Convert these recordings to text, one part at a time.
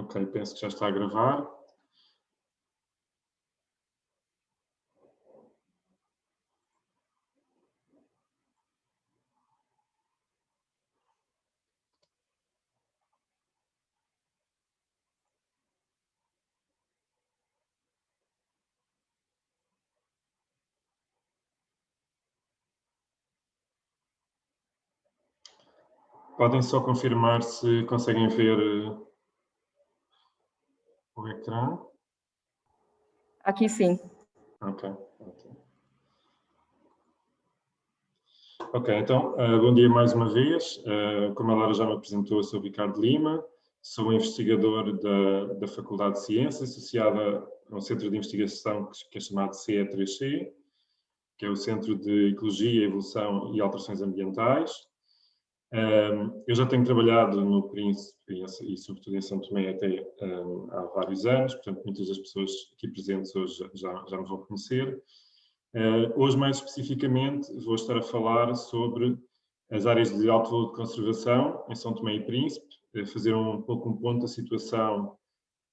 Ok, penso que já está a gravar. Podem só confirmar se conseguem ver o ecrã. Aqui sim. Ok. Ok, então, bom dia mais uma vez. Como a Lara já me apresentou, eu sou o Ricardo Lima, sou investigador da Faculdade de Ciências, associada a um centro de investigação que é chamado CE3C, que é o Centro de Ecologia, Evolução e Alterações Ambientais. Eu já tenho trabalhado no Príncipe e sobretudo em São Tomé até há vários anos, portanto muitas das pessoas aqui presentes hoje já me vão conhecer. Hoje, mais especificamente, vou estar a falar sobre as áreas de alto valor de conservação em São Tomé e Príncipe, fazer um pouco um ponto da situação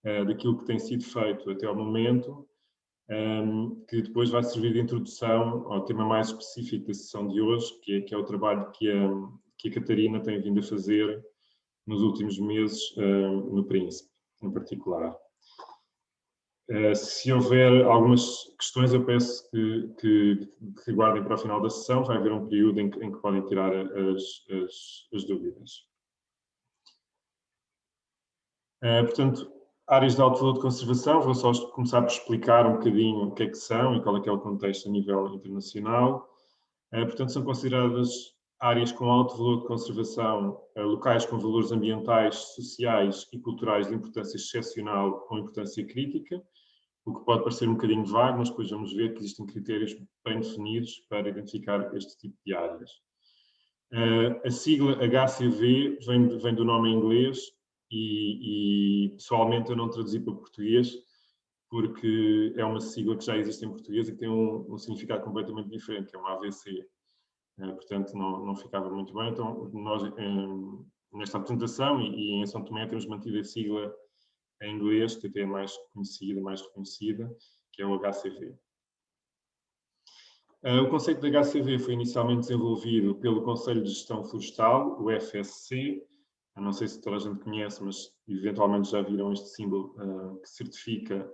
daquilo que tem sido feito até ao momento, que depois vai servir de introdução ao tema mais específico da sessão de hoje, que é o trabalho que a Catarina tem vindo a fazer nos últimos meses no Príncipe, em particular. Se houver algumas questões, eu peço que guardem para o final da sessão. Vai haver um período em que podem tirar as dúvidas. Portanto, áreas de alto valor de conservação, vou só começar por explicar um bocadinho o que é que são e qual é que é o contexto a nível internacional. Portanto, são consideradas áreas com alto valor de conservação, locais com valores ambientais, sociais e culturais de importância excepcional ou importância crítica, o que pode parecer um bocadinho vago, mas depois vamos ver que existem critérios bem definidos para identificar este tipo de áreas. A sigla HCV vem do nome em inglês e pessoalmente eu não traduzi para português porque é uma sigla que já existe em português e que tem um significado completamente diferente, que é um AVC. Portanto, não ficava muito bem. Então, nós, nesta apresentação e em São Tomé, temos mantido a sigla em inglês, que até é mais conhecida, mais reconhecida, que é o HCV. O conceito de HCV foi inicialmente desenvolvido pelo Conselho de Gestão Florestal, o FSC. Eu não sei se toda a gente conhece, mas eventualmente já viram este símbolo que certifica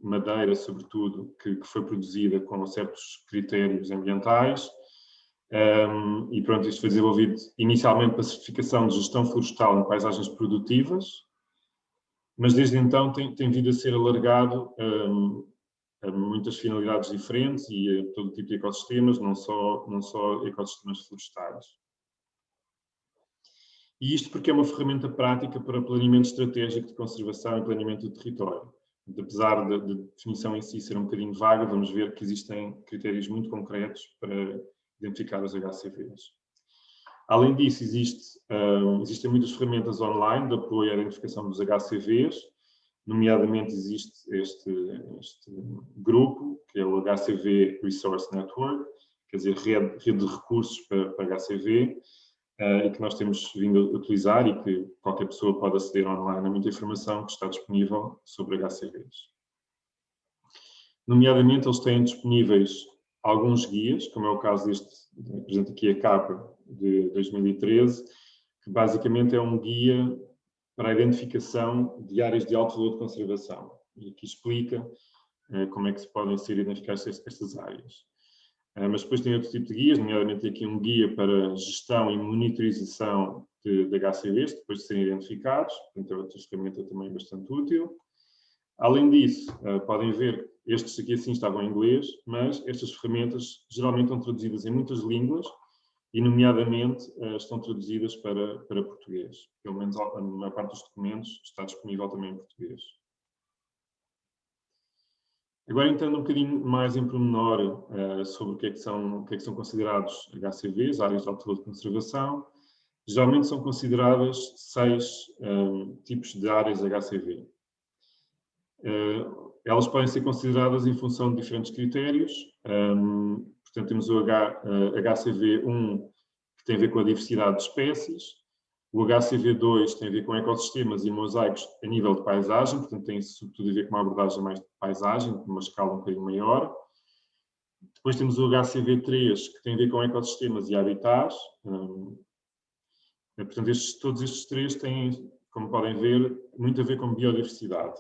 madeira, sobretudo, que foi produzida com certos critérios ambientais. E pronto, isto foi desenvolvido inicialmente para a certificação de gestão florestal em paisagens produtivas, mas desde então tem vindo a ser alargado a muitas finalidades diferentes e a todo tipo de ecossistemas, não só ecossistemas florestais. E isto porque é uma ferramenta prática para planeamento estratégico de conservação e planeamento do território. Apesar da definição em si ser um bocadinho vaga, vamos ver que existem critérios muito concretos para identificar os HCVs. Além disso, existem muitas ferramentas online de apoio à identificação dos HCVs, nomeadamente existe este grupo, que é o HCV Resource Network, quer dizer, rede de recursos para HCV, e que nós temos vindo a utilizar e que qualquer pessoa pode aceder online a muita informação que está disponível sobre HCVs. Nomeadamente, eles têm disponíveis alguns guias, como é o caso deste, apresento aqui a capa de 2013, que basicamente é um guia para a identificação de áreas de alto valor de conservação. E aqui explica como é que se podem ser identificadas estas áreas. Mas depois tem outro tipo de guias, nomeadamente aqui um guia para gestão e monitorização de HCVs, depois de serem identificados, portanto é outra ferramenta também bastante útil. Além disso, podem ver, estes aqui assim estavam em inglês, mas estas ferramentas geralmente estão traduzidas em muitas línguas e, nomeadamente, estão traduzidas para português. Pelo menos a maior parte dos documentos está disponível também em português. Agora, entrando um bocadinho mais em pormenor sobre o que é que são considerados HCVs, áreas de alto valor de conservação, geralmente são consideradas 6 tipos de áreas HCV. Elas podem ser consideradas em função de diferentes critérios. Portanto, temos o HCV1, que tem a ver com a diversidade de espécies. O HCV2 tem a ver com ecossistemas e mosaicos a nível de paisagem, portanto tem sobretudo a ver com uma abordagem mais de paisagem, numa escala um bocadinho maior. Depois temos o HCV3, que tem a ver com ecossistemas e habitats. Portanto, todos estes três têm, como podem ver, muito a ver com biodiversidade.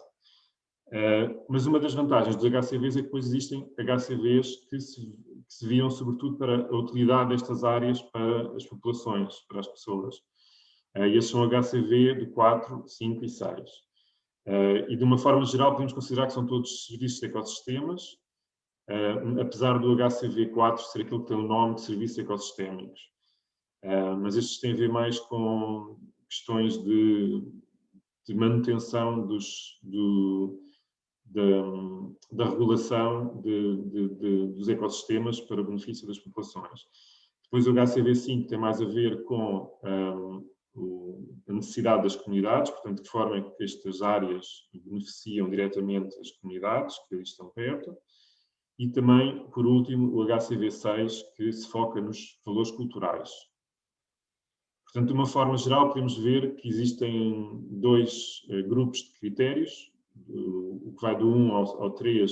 Mas uma das vantagens dos HCVs é que depois existem HCVs que se viram sobretudo para a utilidade destas áreas para as populações, para as pessoas. Estes são HCV de 4, 5 e 6. E de uma forma geral podemos considerar que são todos serviços de ecossistemas, apesar do HCV4 ser aquele que tem o nome de serviços ecossistémicos. Mas estes têm a ver mais com questões de manutenção da regulação dos ecossistemas para o benefício das populações. Depois o HCV5 tem mais a ver com a necessidade das comunidades, portanto, de que forma é que estas áreas beneficiam diretamente as comunidades que ali estão perto. E também, por último, o HCV6, que se foca nos valores culturais. Portanto, de uma forma geral, podemos ver que existem dois grupos de critérios, o que vai do 1 ao 3,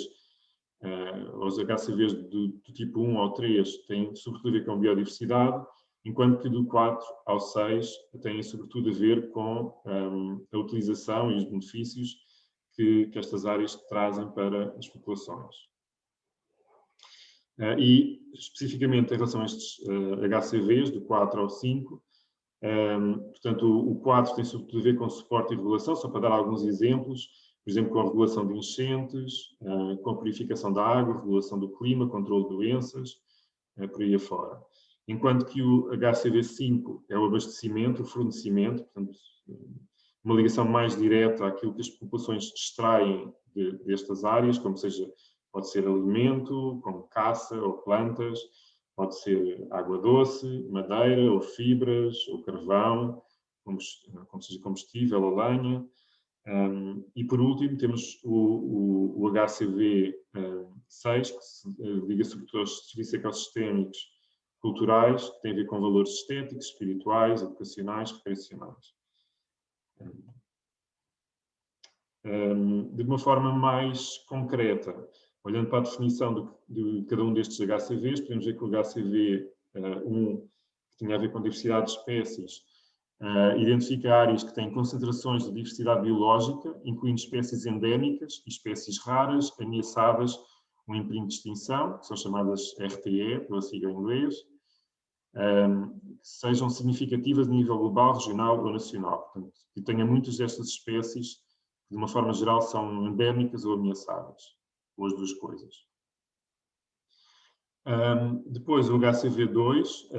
os HCVs do tipo 1 ao 3 têm sobretudo a ver com biodiversidade, enquanto que do 4 ao 6 têm sobretudo a ver com a utilização e os benefícios que estas áreas trazem para as populações. E, especificamente em relação a estes HCVs, do 4 ao 5, portanto, o 4 tem sobretudo a ver com suporte e regulação, só para dar alguns exemplos, por exemplo, com a regulação de enchentes, com a purificação da água, regulação do clima, controle de doenças, por aí afora. Enquanto que o HCV5 é o abastecimento, o fornecimento, portanto, uma ligação mais direta àquilo que as populações extraem destas áreas, como seja, pode ser alimento, como caça ou plantas, pode ser água doce, madeira ou fibras, ou carvão, como seja combustível ou lenha. E por último temos o HCV6, que se liga sobretudo aos serviços ecossistémicos culturais, que tem a ver com valores estéticos, espirituais, educacionais, recreacionais. De uma forma mais concreta, olhando para a definição de cada um destes HCVs, podemos ver que o HCV1, que tinha a ver com diversidade de espécies, identifica áreas que têm concentrações de diversidade biológica, incluindo espécies endémicas e espécies raras, ameaçadas ou em perigo de extinção, que são chamadas RTE, pela sigla em inglês, que sejam significativas a nível global, regional ou nacional. Portanto, que tenha muitas destas espécies que, de uma forma geral, são endémicas ou ameaçadas, ou as duas coisas. Depois, o HCV2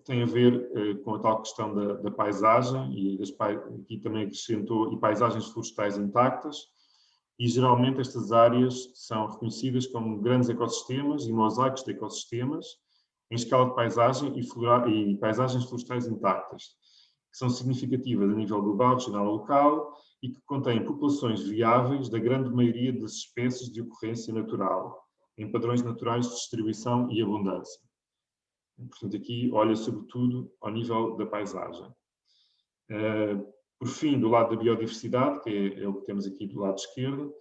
tem a ver com a tal questão da paisagem, e aqui também acrescentou, e paisagens florestais intactas, e geralmente estas áreas são reconhecidas como grandes ecossistemas e mosaicos de ecossistemas, em escala de paisagem e paisagens florestais intactas, que são significativas a nível global, regional ou local, e que contêm populações viáveis da grande maioria das espécies de ocorrência natural, em padrões naturais de distribuição e abundância. Portanto, aqui olha sobretudo ao nível da paisagem. Por fim, do lado da biodiversidade, que é o que temos aqui do lado esquerdo,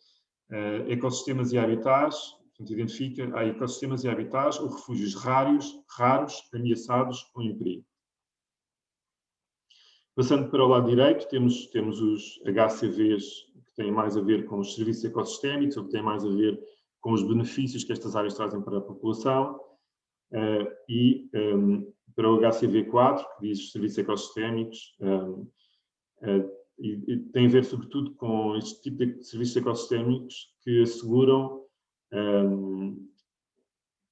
ecossistemas e habitats, portanto, identifica ecossistemas e habitats ou refúgios raros, ameaçados ou em perigo. Passando para o lado direito, temos os HCVs que têm mais a ver com os serviços ecossistémicos, ou que têm mais a ver com os benefícios que estas áreas trazem para a população, e para o HCV4, que diz os serviços ecossistémicos, e tem a ver sobretudo com este tipo de serviços ecossistémicos que asseguram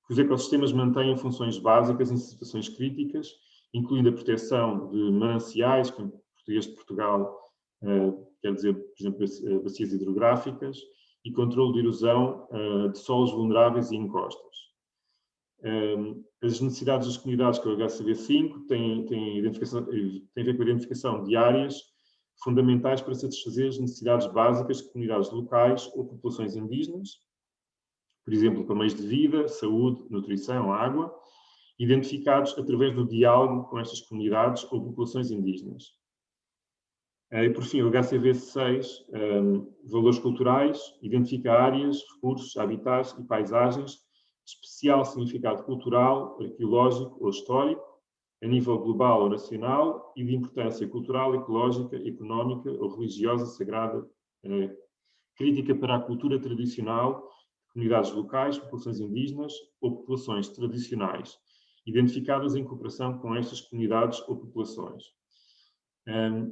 que os ecossistemas mantenham funções básicas em situações críticas, incluindo a proteção de mananciais, que em português de Portugal quer dizer, por exemplo, bacias hidrográficas, e controle de erosão de solos vulneráveis e encostas. As necessidades das comunidades, que é o HCV5, têm a ver com a identificação de áreas fundamentais para satisfazer as necessidades básicas de comunidades locais ou populações indígenas, por exemplo, para meios de vida, saúde, nutrição, água, identificados através do diálogo com estas comunidades ou populações indígenas. E, por fim, o HCV6, valores culturais, identifica áreas, recursos, habitats e paisagens de especial significado cultural, arqueológico ou histórico, a nível global ou nacional, e de importância cultural, ecológica, económica ou religiosa, sagrada, crítica para a cultura tradicional de comunidades locais, populações indígenas ou populações tradicionais, identificadas em cooperação com estas comunidades ou populações.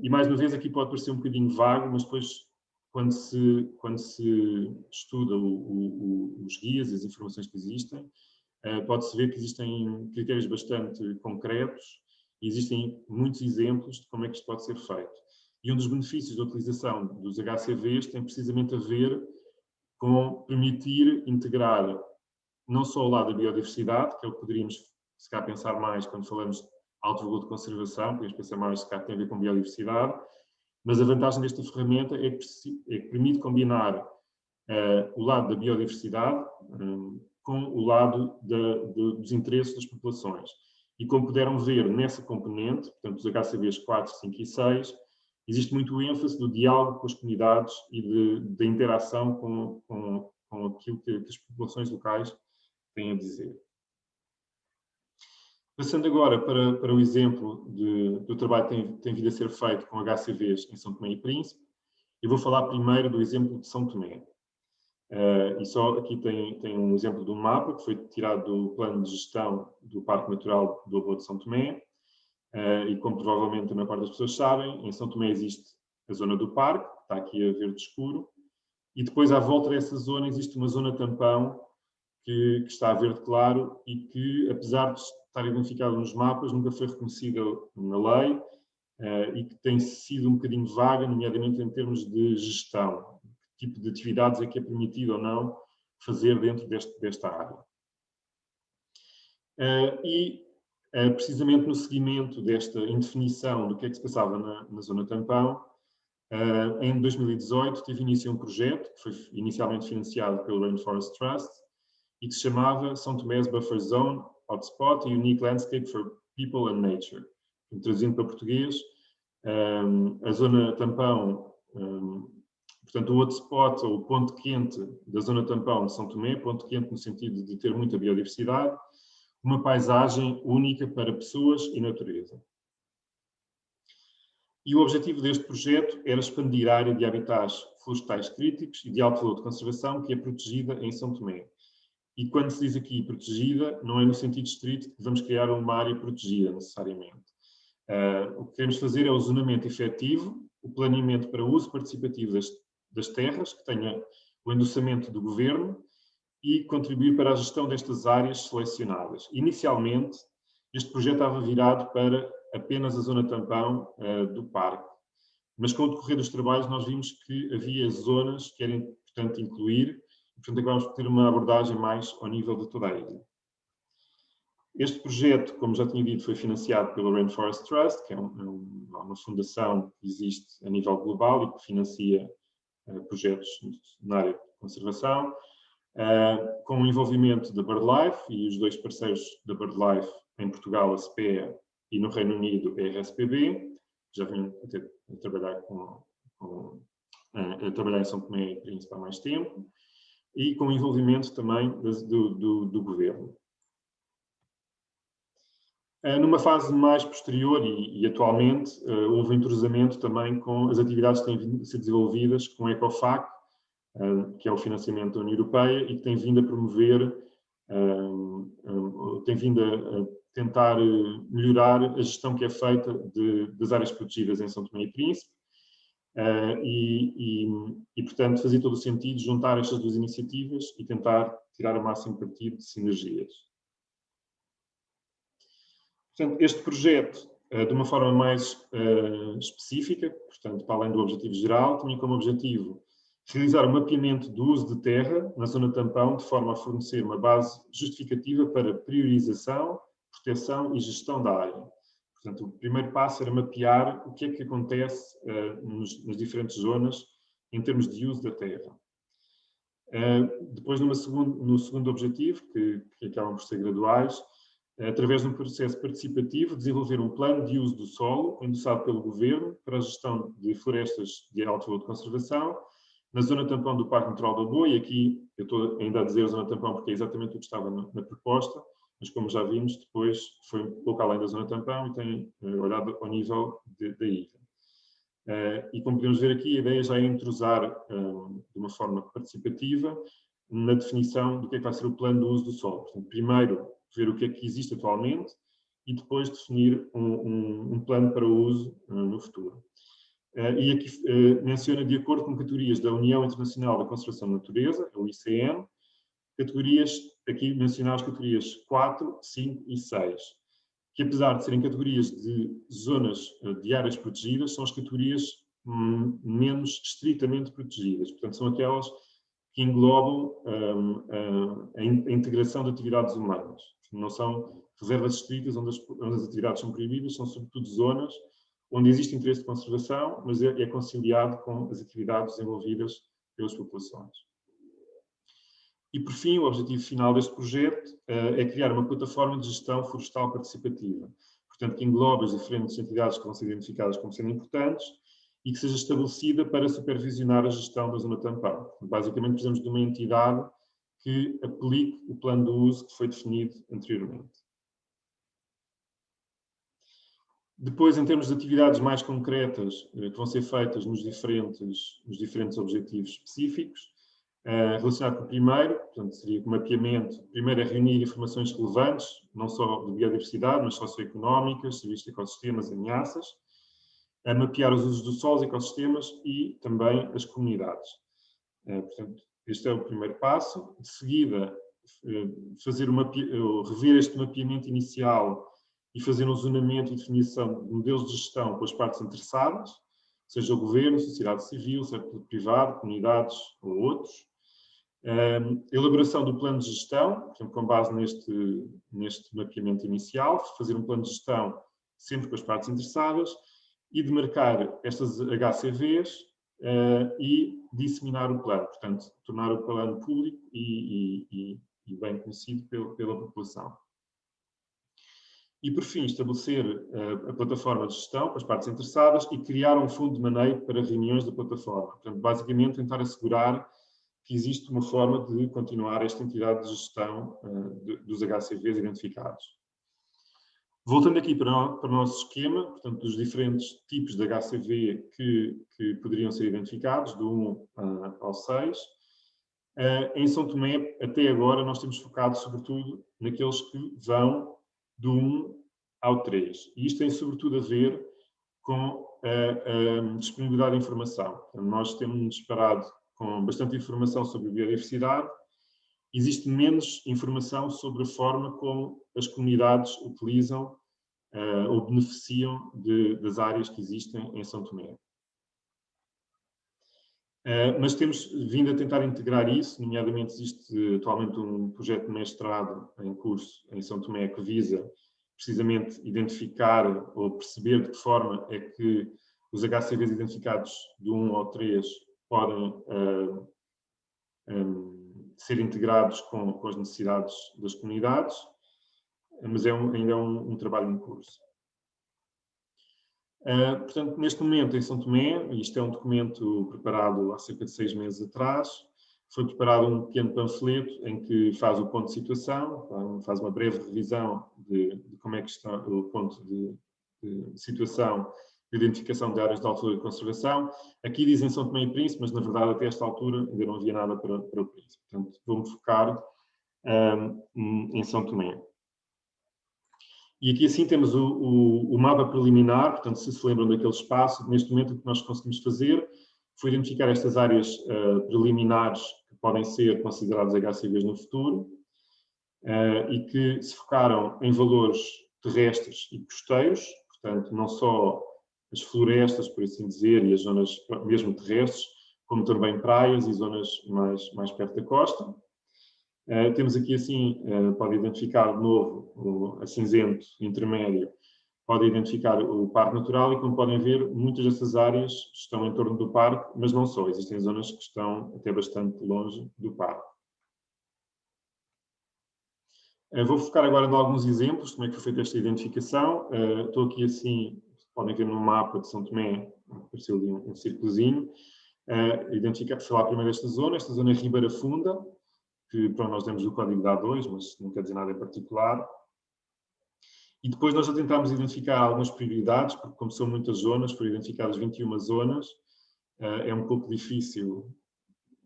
E mais uma vez aqui pode parecer um bocadinho vago, mas depois quando se estuda os guias e as informações que existem, pode-se ver que existem critérios bastante concretos e existem muitos exemplos de como é que isto pode ser feito. E um dos benefícios da utilização dos HCVs tem precisamente a ver com permitir integrar não só o lado da biodiversidade, que é o que poderíamos se calhar pensar mais quando falamos de alto valor de conservação, podemos pensar mais se calhar tem a ver com biodiversidade, mas a vantagem desta ferramenta é que permite combinar o lado da biodiversidade com o lado dos interesses das populações. E como puderam ver nessa componente, portanto, os HCVs 4, 5 e 6, existe muito ênfase do diálogo com as comunidades e da interação com aquilo que as populações locais têm a dizer. Passando agora para o exemplo do trabalho que tem vindo a ser feito com HCVs em São Tomé e Príncipe, eu vou falar primeiro do exemplo de São Tomé. E só aqui tem um exemplo de um mapa que foi tirado do plano de gestão do Parque Natural do Lagoa de São Tomé. E como provavelmente a maior parte das pessoas sabem, em São Tomé existe a zona do parque, que está aqui a verde escuro, e depois à volta dessa zona existe uma zona tampão que está a verde claro e que, apesar de estar identificada nos mapas, nunca foi reconhecida na lei e que tem sido um bocadinho vaga, nomeadamente em termos de gestão. Que tipo de atividades é que é permitido ou não fazer dentro desta área. Precisamente no seguimento desta indefinição do que é que se passava na zona tampão, em 2018 teve início um projeto que foi inicialmente financiado pelo Rainforest Trust e que se chamava São Tomés Buffer Zone Hotspot Unique Landscape for People and Nature. Traduzindo para português, a zona tampão, portanto o hotspot ou o ponto quente da zona tampão de São Tomé, ponto quente no sentido de ter muita biodiversidade, uma paisagem única para pessoas e natureza. E o objetivo deste projeto era expandir a área de habitats florestais críticos e de alto valor de conservação que é protegida em São Tomé. E quando se diz aqui protegida, não é no sentido estrito que vamos criar uma área protegida, necessariamente. O que queremos fazer é o zonamento efetivo, o planeamento para uso participativo das terras, que tenha o endossamento do governo, e contribuir para a gestão destas áreas selecionadas. Inicialmente, este projeto estava virado para apenas a zona tampão do parque, mas com o decorrer dos trabalhos nós vimos que havia zonas que era importante incluir, e portanto acabamos por ter uma abordagem mais ao nível de toda a ilha. Este projeto, como já tinha dito, foi financiado pelo Rainforest Trust, que é uma fundação que existe a nível global e que financia projetos na área de conservação, com o envolvimento da BirdLife e os dois parceiros da BirdLife em Portugal, a SPEA, e no Reino Unido, a RSPB, já vim a trabalhar a trabalhar em São Tomé e Príncipe há mais tempo, e com o envolvimento também do governo. Numa fase mais posterior e atualmente, houve entrosamento também com as atividades que têm vindo a ser desenvolvidas com a ECOFAC, que é o financiamento da União Europeia e que tem vindo a promover, tem vindo a tentar melhorar a gestão que é feita das áreas protegidas em São Tomé e Príncipe e, portanto, fazia todo o sentido juntar estas duas iniciativas e tentar tirar o máximo partido de sinergias. Portanto, este projeto, de uma forma mais específica, portanto, para além do objetivo geral, tinha como objetivo realizar um mapeamento do uso de terra na zona tampão, de forma a fornecer uma base justificativa para priorização, proteção e gestão da área. Portanto, o primeiro passo era mapear o que é que acontece nas diferentes zonas em termos de uso da terra. Depois, no segundo objetivo, que acabam por ser graduais, através de um processo participativo, desenvolver um plano de uso do solo, endossado pelo Governo, para a gestão de florestas de alto valor de conservação, na zona tampão do Parque Natural da Boa, e aqui eu estou ainda a dizer zona tampão porque é exatamente o que estava na proposta, mas como já vimos, depois foi um pouco além da zona tampão e tem olhado ao nível da ilha. E como podemos ver aqui, a ideia já é entrosar de uma forma participativa na definição do que é que vai ser o plano de uso do solo. Portanto, primeiro, ver o que é que existe atualmente e depois definir um plano para o uso no futuro. E aqui menciona, de acordo com categorias da União Internacional da Conservação da Natureza, a UICN, categorias, aqui mencionar as categorias 4, 5 e 6, que apesar de serem categorias de zonas de áreas protegidas, são as categorias menos estritamente protegidas. Portanto, são aquelas que englobam a integração de atividades humanas. Não são reservas estritas onde as atividades são proibidas, são sobretudo zonas onde existe interesse de conservação, mas é conciliado com as atividades desenvolvidas pelas populações. E, por fim, o objetivo final deste projeto é criar uma plataforma de gestão florestal participativa, portanto, que englobe as diferentes entidades que vão ser identificadas como sendo importantes e que seja estabelecida para supervisionar a gestão da zona tampão. Basicamente, precisamos de uma entidade que aplique o plano de uso que foi definido anteriormente. Depois, em termos de atividades mais concretas que vão ser feitas nos diferentes objetivos específicos, relacionado com o primeiro, portanto, seria o mapeamento. Primeiro é reunir informações relevantes, não só de biodiversidade, mas socioeconómicas, serviços de ecossistemas, ameaças, a mapear os usos do solo, os ecossistemas e também as comunidades. Portanto, este é o primeiro passo. De seguida, rever este mapeamento inicial e fazer um zonamento e definição de modelos de gestão com as partes interessadas, seja o governo, sociedade civil, setor privado, comunidades ou outros. Elaboração do plano de gestão, portanto, com base neste mapeamento inicial, fazer um plano de gestão sempre com as partes interessadas e demarcar estas HCVs e disseminar o plano, portanto, tornar o plano público e bem conhecido pela população. E, por fim, estabelecer a plataforma de gestão com as partes interessadas e criar um fundo de maneio para reuniões da plataforma. Portanto, basicamente, tentar assegurar que existe uma forma de continuar esta entidade de gestão dos HCVs identificados. Voltando aqui para o nosso esquema, portanto, dos diferentes tipos de HCV que poderiam ser identificados, do 1 ao 6, em São Tomé, até agora, nós temos focado, sobretudo, naqueles que vão do 1 ao 3. E isto tem, sobretudo, a ver com a disponibilidade de informação. Portanto, nós temos disparado com bastante informação sobre a biodiversidade. Existe menos informação sobre a forma como as comunidades utilizam ou beneficiam das áreas que existem em São Tomé. Mas temos vindo a tentar integrar isso, nomeadamente existe atualmente um projeto de mestrado em curso em São Tomé que visa precisamente identificar ou perceber de que forma é que os HCVs identificados do 1 ao 3 podem ser integrados com as necessidades das comunidades, mas ainda é um trabalho em curso. Portanto, neste momento, em São Tomé, isto é um documento preparado há cerca de 6 meses atrás, foi preparado um pequeno panfleto em que faz o ponto de situação, faz uma breve revisão de como é que está o ponto de situação de identificação de áreas de alto valor de conservação. Aqui dizem São Tomé e Príncipe, mas na verdade até esta altura ainda não havia nada para o Príncipe. Portanto, vou-me focar em São Tomé. E aqui assim temos o mapa preliminar, portanto, se lembram daquele espaço, neste momento o que nós conseguimos fazer foi identificar estas áreas preliminares que podem ser consideradas HCVs no futuro e que se focaram em valores terrestres e costeiros, portanto, não só as florestas, por assim dizer, e as zonas mesmo terrestres, como também praias e zonas mais perto da costa. Temos aqui assim, pode identificar de novo o cinzento intermédio, pode identificar o Parque Natural e, como podem ver, muitas dessas áreas estão em torno do parque, mas não só, existem zonas que estão até bastante longe do parque. Vou focar agora em alguns exemplos, como é que foi feita esta identificação. Estou aqui assim, podem ver no mapa de São Tomé, apareceu ali um círculozinho. Identificar, falar primeiro esta zona é Ribeira Funda, que para nós temos o código da A2, mas não quer dizer nada em particular. E depois nós já tentámos identificar algumas prioridades, porque como são muitas zonas, foram identificadas 21 zonas, é um pouco difícil,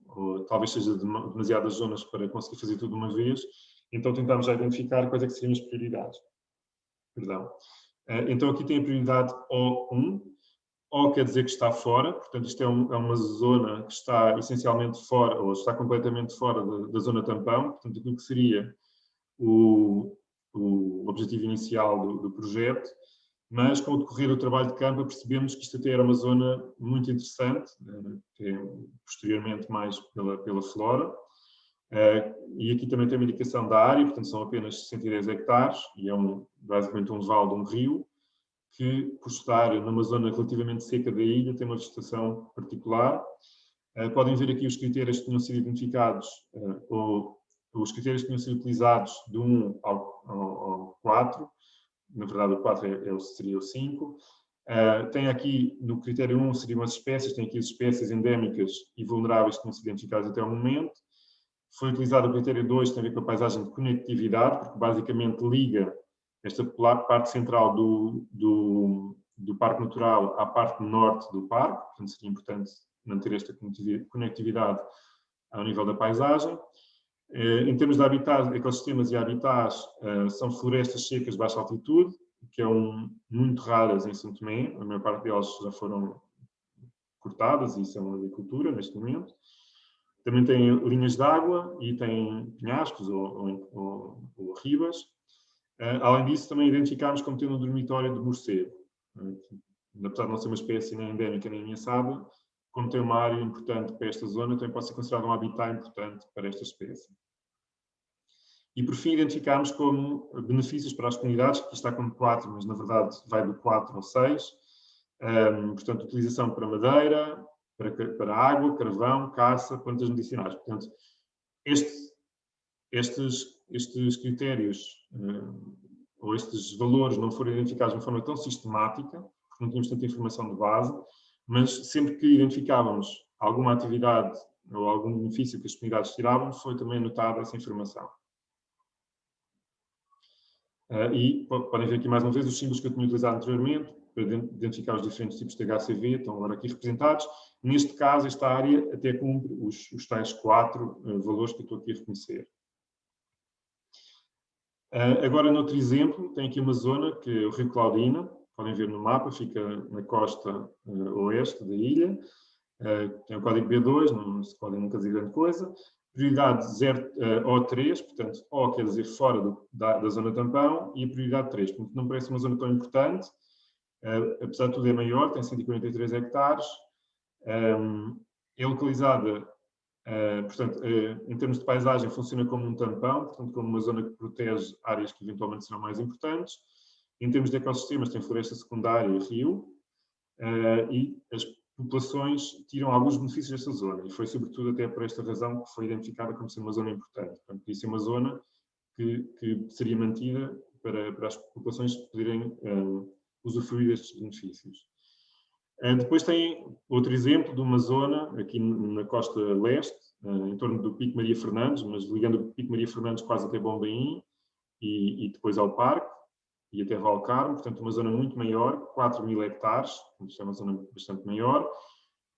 ou talvez seja demasiadas zonas para conseguir fazer tudo de uma vez, então tentámos já identificar quais é que seriam as prioridades. Perdão. Então aqui tem a prioridade O1, O quer dizer que está fora, portanto isto é uma zona que está essencialmente fora, ou está completamente fora da zona tampão, portanto aquilo que seria o objetivo inicial do projeto, mas com o decorrer do trabalho de campo percebemos que isto até era uma zona muito interessante, posteriormente mais pela flora, e aqui também tem uma indicação da área, portanto são apenas 110 hectares, e é basicamente um vale de um rio, que por estar numa zona relativamente seca da ilha tem uma vegetação particular. Podem ver aqui os critérios que tinham sido identificados, ou os critérios que tinham sido utilizados de 1 ao 4, na verdade o 4 seria o 5. Tem aqui, no critério 1, seriam as espécies, tem aqui as espécies endémicas e vulneráveis que tinham sido identificadas até o momento. Foi utilizado o critério 2, tem a ver com a paisagem de conectividade, porque basicamente liga esta parte central do Parque Natural à parte norte do parque, portanto seria importante manter esta conectividade ao nível da paisagem. Em termos de habitats, ecossistemas e habitats, são florestas secas de baixa altitude, que são muito raras em São Tomé, a maior parte delas já foram cortadas e são agricultura neste momento. Também tem linhas de água e tem penhascos ou ribas. Além disso, também identificámos como tendo um dormitório de morcego. Apesar de não ser uma espécie nem endémica nem ameaçada, como tem uma área importante para esta zona, também pode ser considerado um habitat importante para esta espécie. E, por fim, identificámos como benefícios para as comunidades, que aqui está como 4, mas na verdade vai do 4 ao 6. Portanto, utilização para madeira, para água, carvão, caça, plantas medicinais. Portanto, estes critérios ou estes valores não foram identificados de uma forma tão sistemática, porque não tínhamos tanta informação de base, mas sempre que identificávamos alguma atividade ou algum benefício que as comunidades tiravam, foi também anotada essa informação. E podem ver aqui mais uma vez os símbolos que eu tinha utilizado anteriormente, para identificar os diferentes tipos de HCV, estão agora aqui representados. Neste caso, esta área até cumpre os tais 4 valores que eu estou aqui a reconhecer. Agora, noutro exemplo, tem aqui uma zona que é o Rio Claudina, podem ver no mapa, fica na costa oeste da ilha, tem o código B2, não se pode nunca dizer grande coisa, prioridade O3, portanto, O quer dizer fora da zona tampão, e a prioridade 3, portanto, não parece uma zona tão importante, apesar de tudo é maior, tem 143 hectares, é localizada, portanto, em termos de paisagem, funciona como um tampão, portanto, como uma zona que protege áreas que eventualmente serão mais importantes. Em termos de ecossistemas, tem floresta secundária e rio, e as populações tiram alguns benefícios desta zona, e foi sobretudo até por esta razão que foi identificada como ser uma zona importante. Portanto, isso é uma zona que seria mantida para as populações poderem usufruir destes benefícios. Depois tem outro exemplo de uma zona aqui na costa leste, em torno do Pico Maria Fernandes, mas ligando o Pico Maria Fernandes quase até Bombaim e depois ao parque e até Valcarmo, portanto uma zona muito maior, 4.000 hectares, isto é uma zona bastante maior,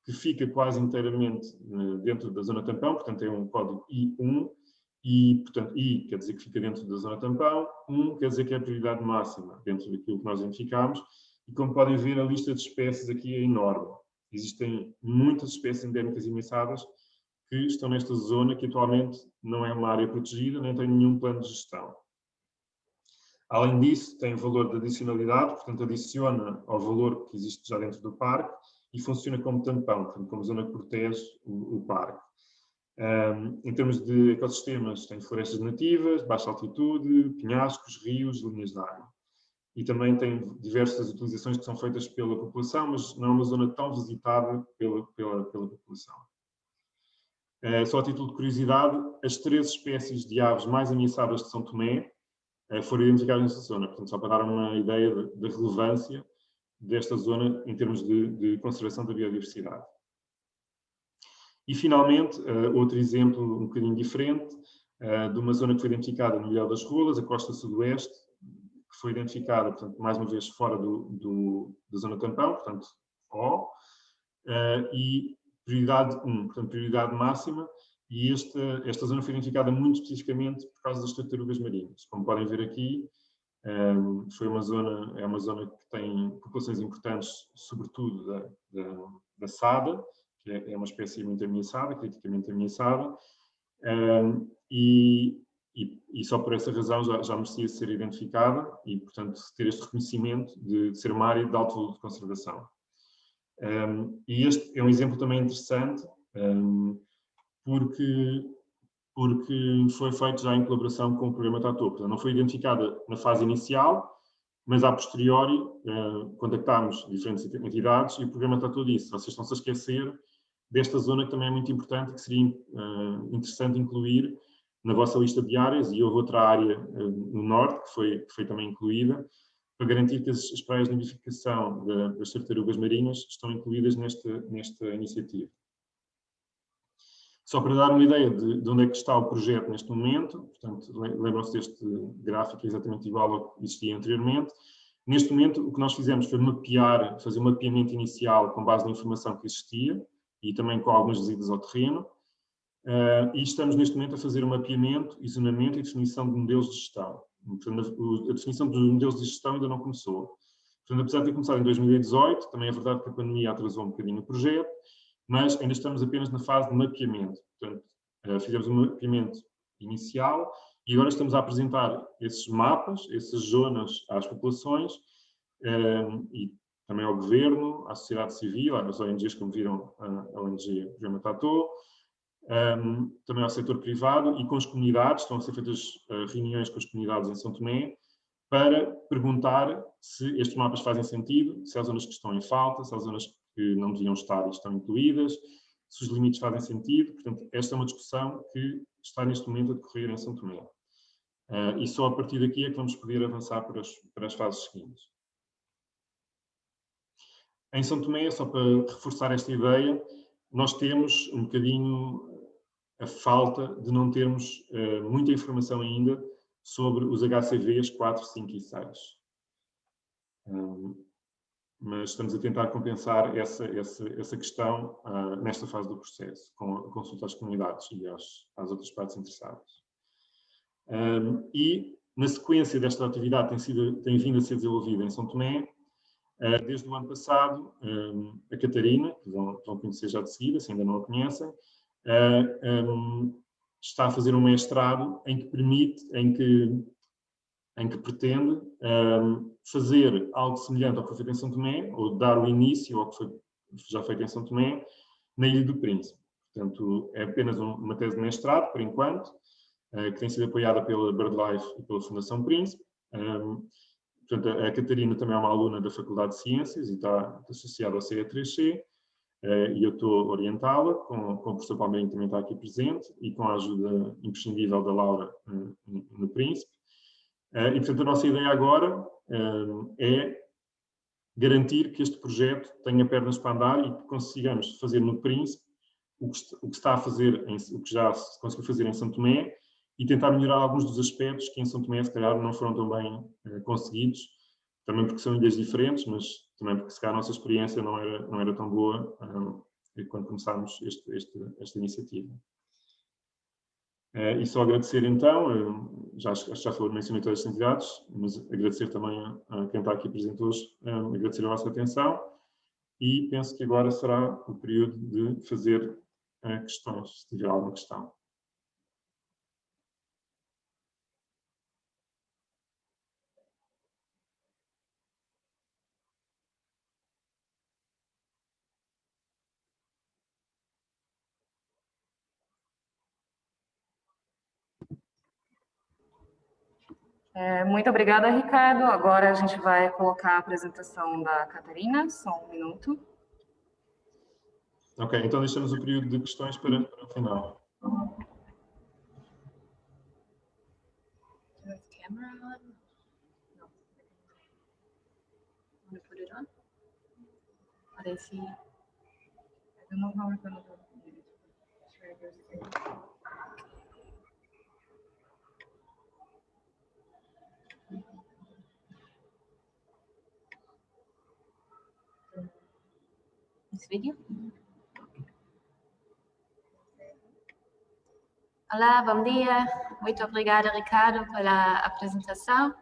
que fica quase inteiramente dentro da zona tampão, portanto tem um código I1, e, portanto, I quer dizer que fica dentro da zona tampão, 1 quer dizer que é a prioridade máxima dentro daquilo que nós identificámos, e como podem ver, a lista de espécies aqui é enorme. Existem muitas espécies endémicas e ameaçadas que estão nesta zona, que atualmente não é uma área protegida, nem tem nenhum plano de gestão. Além disso, tem o valor de adicionalidade, portanto, adiciona ao valor que existe já dentro do parque e funciona como tampão, portanto, como zona que protege o parque. Em termos de ecossistemas, tem florestas nativas, baixa altitude, penhascos, rios, linhas de água. E também tem diversas utilizações que são feitas pela população, mas não é uma zona tão visitada pela população. Só a título de curiosidade, as 3 espécies de aves mais ameaçadas de São Tomé foram identificadas nesta zona. Portanto, só para dar uma ideia da relevância desta zona em termos de conservação da biodiversidade. E, finalmente, outro exemplo um bocadinho diferente, de uma zona que foi identificada no Ilhéu das Rolas, a costa sudoeste, que foi identificada, portanto, mais uma vez fora da zona tampão, portanto, O, e prioridade 1, portanto, prioridade máxima, e esta zona foi identificada muito especificamente por causa das tartarugas marinhas. Como podem ver aqui, é uma zona que tem populações importantes, sobretudo da sada, que é uma espécie muito ameaçada, criticamente ameaçada, e só por essa razão já merecia ser identificada e, portanto, ter este reconhecimento de ser uma área de alto valor de conservação. E este é um exemplo também interessante, porque foi feito já em colaboração com o programa TATO. Portanto, não foi identificada na fase inicial, mas a posteriori contactámos diferentes entidades e o programa TATO disse: vocês estão-se a esquecer desta zona que também é muito importante e que seria interessante incluir na vossa lista de áreas, e houve outra área no norte que foi também incluída, para garantir que as praias de nidificação das tartarugas marinhas estão incluídas nesta iniciativa. Só para dar uma ideia de onde é que está o projeto neste momento, portanto, lembram-se deste gráfico exatamente igual ao que existia anteriormente. Neste momento, o que nós fizemos foi fazer um mapeamento inicial com base na informação que existia e também com algumas visitas ao terreno. E estamos neste momento a fazer um mapeamento, isolamento e definição de modelos de gestão. Portanto, a definição dos modelos de gestão ainda não começou. Portanto, apesar de ter começado em 2018, também é verdade que a pandemia atrasou um bocadinho o projeto, mas ainda estamos apenas na fase de mapeamento. Portanto, fizemos um mapeamento inicial e agora estamos a apresentar esses mapas, essas zonas às populações e também ao governo, à sociedade civil, às ONGs, como viram, a ONG Programa TATO, também ao setor privado e com as comunidades. Estão a ser feitas reuniões com as comunidades em São Tomé para perguntar se estes mapas fazem sentido, se há zonas que estão em falta, se há zonas que não deviam estar e estão incluídas, se os limites fazem sentido. Portanto, esta é uma discussão que está neste momento a decorrer em São Tomé. E só a partir daqui é que vamos poder avançar para as fases seguintes. Em São Tomé, só para reforçar esta ideia, nós temos um bocadinho a falta de não termos muita informação ainda sobre os HCVs 4, 5 e 6. Mas estamos a tentar compensar essa questão nesta fase do processo, com a consulta às comunidades e às outras partes interessadas. E, na sequência desta atividade, tem vindo a ser desenvolvida em São Tomé, desde o ano passado, a Catarina, que vão conhecer já de seguida, se ainda não a conhecem, está a fazer um mestrado em que pretende fazer algo semelhante ao que foi feito em São Tomé, ou dar o início ao que foi já feito em São Tomé, na Ilha do Príncipe. Portanto, é apenas uma tese de mestrado, por enquanto, que tem sido apoiada pela BirdLife e pela Fundação Príncipe. Portanto, a Catarina também é uma aluna da Faculdade de Ciências e está associada ao CE3C, e eu estou a orientá-la, com o professor Palmeirinho também está aqui presente, e com a ajuda imprescindível da Laura no Príncipe. E, portanto, a nossa ideia agora é garantir que este projeto tenha pernas para andar e que consigamos fazer no Príncipe o que está a fazer, o que já se conseguiu fazer em São Tomé, e tentar melhorar alguns dos aspectos que em São Tomé, se calhar, não foram tão bem conseguidos, também porque são ilhas diferentes, mas também porque, se calhar, a nossa experiência não era tão boa quando começámos esta iniciativa. E só agradecer, então, já mencionei todas as entidades, mas agradecer também a quem está aqui presente hoje, agradecer a vossa atenção, e penso que agora será o período de fazer questões, se tiver alguma questão. Muito obrigada, Ricardo. Agora a gente vai colocar a apresentação da Catarina, só um minuto. Ok, então deixamos o período de questões para o final. camera on? No. Want to put it on? Oh, they see. I don't know how we're going to do it. This video? Olá, bom dia. Muito obrigada, Ricardo, pela apresentação.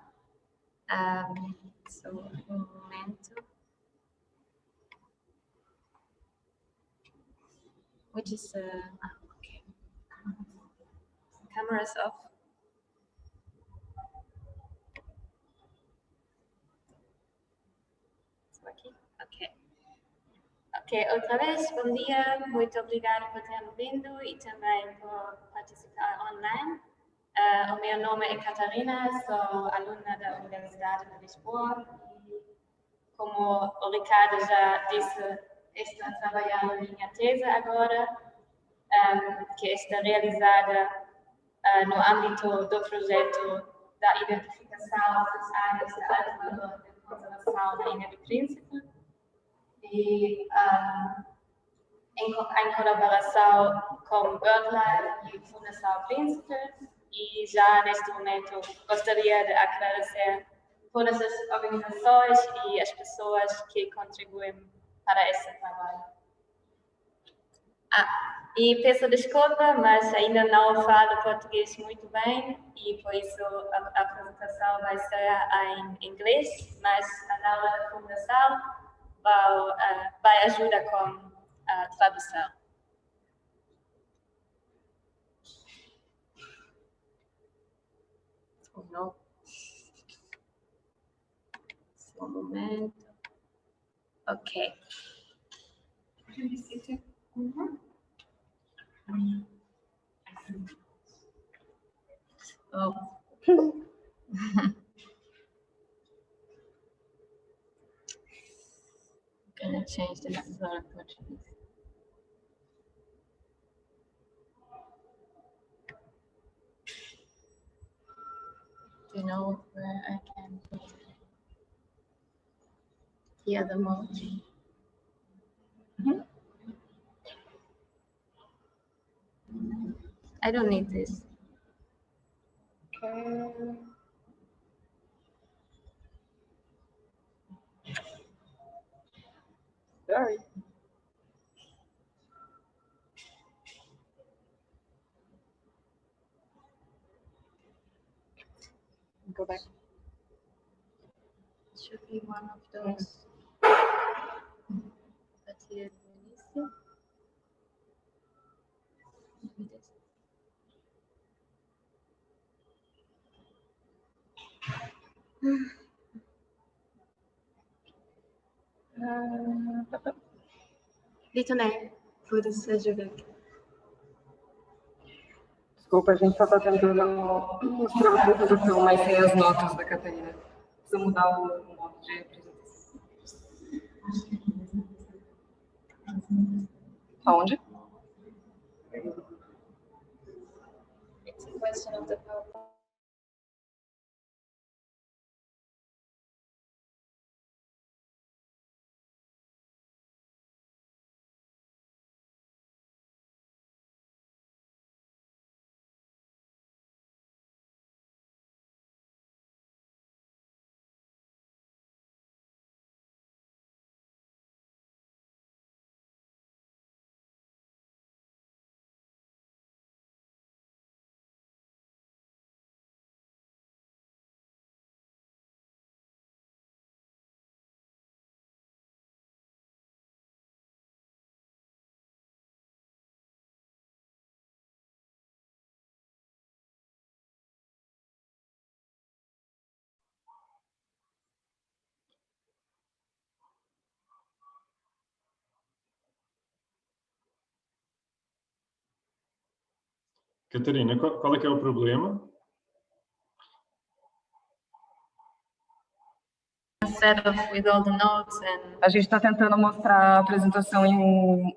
Só um momento. Which is okay. Cameras off. Estou aqui? Ok. Ok, outra vez, bom dia. Muito obrigada por ter vindo e também por participar online. O meu nome é Catarina, sou aluna da Universidade de Lisboa e, como o Ricardo já disse, estou a trabalhar na minha tese agora, que está realizada no âmbito do projeto da identificação das áreas de alto valor de conservação na Ilha do Príncipe e em colaboração com BirdLife e Fundação Príncipe. E já neste momento gostaria de agradecer todas as organizações e as pessoas que contribuem para esse trabalho. E peço desculpa, mas ainda não falo português muito bem e por isso a apresentação vai ser em inglês, mas a aula da Fundação vai ajudar com a tradução. No. Só um momento. Ok. Oh. I'm gonna change this to Portuguese. Do you know where I can hear the most? I don't need this. Okay. Sorry. Go back. It should be one of those. But here, maybe this. Dito né? Foda-se, ajuda aqui. Desculpa, a gente só está tentando mostrar a apresentação, mas sem as notas da Catarina. Precisa mudar o modo de apresentação. Aonde? It's a question of the PowerPoint. Catarina, qual é que é o problema? Set of with all the notes and... A gente está tentando mostrar a apresentação em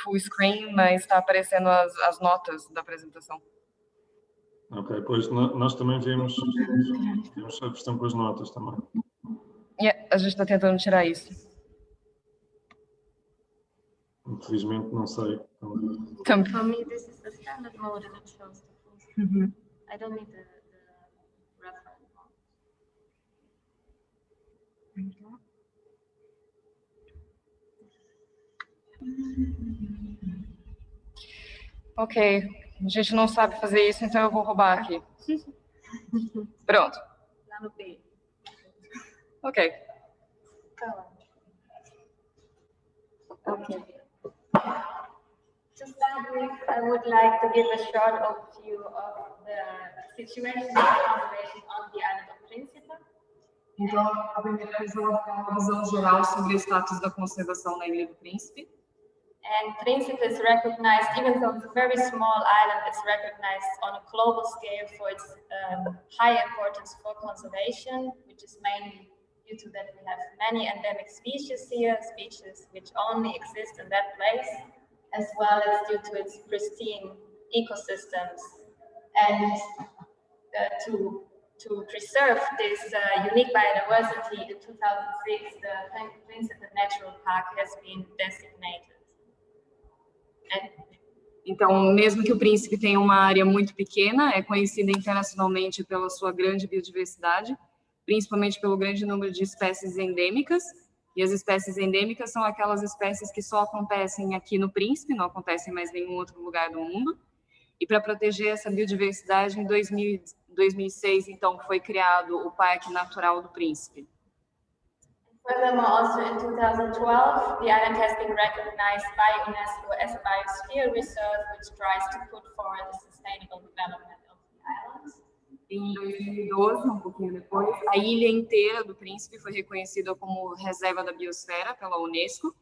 full screen, mas está aparecendo as notas da apresentação. Ok, pois nós também vimos a questão com as notas também. A gente está tentando tirar isso. Infelizmente, não sei. For me, this is the standard mode and it shows the full screen. I don't need the reference mode. Ok, a gente não sabe fazer isso, então eu vou roubar aqui. Pronto. Lá no B. Ok. Okay. To start with, I would like to give a short overview of the situation of conservation on the island of Príncipe. Então, a primeira coisa é uma visão geral sobre o status da conservação na Ilha do Príncipe. And Príncipe is recognized, even though it's a very small island, it's recognized on a global scale for its high importance for conservation, which is mainly due to that we have many endemic species here, species which only exist in that place, as well as due to its pristine ecosystems. And to preserve this unique biodiversity, in 2006, the Príncipe Natural Park has been designated. Então, mesmo que o Príncipe tenha uma área muito pequena, é conhecida internacionalmente pela sua grande biodiversidade, principalmente pelo grande número de espécies endêmicas. E as espécies endêmicas são aquelas espécies que só acontecem aqui no Príncipe, não acontecem em mais nenhum outro lugar do mundo. E para proteger essa biodiversidade, em 2006, então, foi criado o Parque Natural do Príncipe. Furthermore, also in 2012, the island has been recognized by UNESCO as a biosphere reserve, which tries to put forward the sustainable development of the islands. Em 2012, um pouquinho depois, a ilha inteira do Príncipe foi reconhecida como reserva da biosfera pela UNESCO.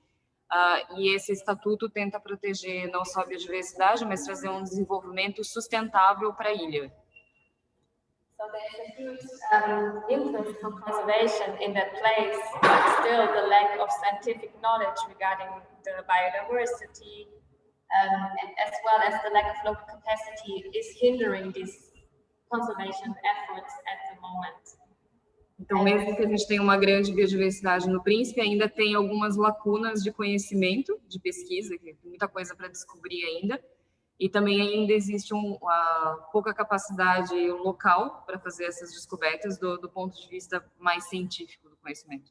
E esse estatuto tenta proteger não só a biodiversidade, mas trazer um desenvolvimento sustentável para a ilha. So there's a huge interest for conservation in that place, but still the lack of scientific knowledge regarding the biodiversity, as well as the lack of local capacity, is hindering these conservation efforts at the moment. Então, mesmo que a gente tenha uma grande biodiversidade no Príncipe, ainda tem algumas lacunas de conhecimento, de pesquisa, que tem muita coisa para descobrir ainda. E também ainda existe pouca capacidade local para fazer essas descobertas do ponto de vista mais científico do conhecimento.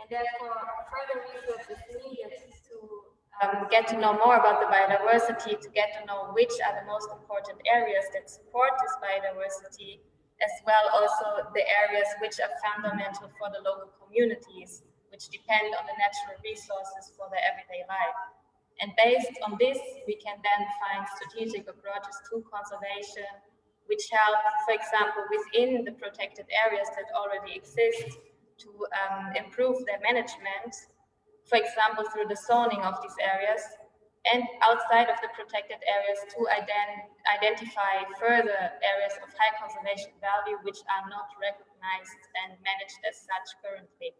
And therefore, further research is needed to get to know more about the biodiversity, to get to know which are the most important areas that support this biodiversity, as well also the areas which are fundamental for the local communities, which depend on the natural resources for their everyday life. And based on this, we can then find strategic approaches to conservation, which help, for example, within the protected areas that already exist, to improve their management, for example, through the zoning of these areas, and outside of the protected areas to identify further areas of high conservation value, which are not recognized and managed as such currently.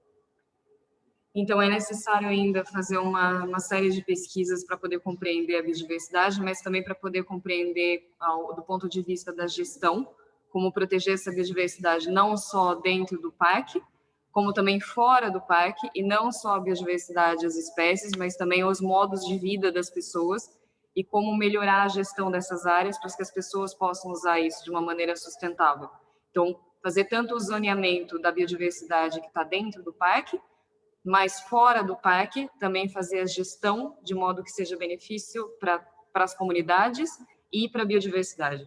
Então, é necessário ainda fazer uma série de pesquisas para poder compreender a biodiversidade, mas também para poder compreender, do ponto de vista da gestão, como proteger essa biodiversidade não só dentro do parque, como também fora do parque, e não só a biodiversidade, as espécies, mas também os modos de vida das pessoas e como melhorar a gestão dessas áreas para que as pessoas possam usar isso de uma maneira sustentável. Então, fazer tanto o zoneamento da biodiversidade que está dentro do parque, mas fora do parque, também fazer a gestão de modo que seja benefício para as comunidades e para a biodiversidade.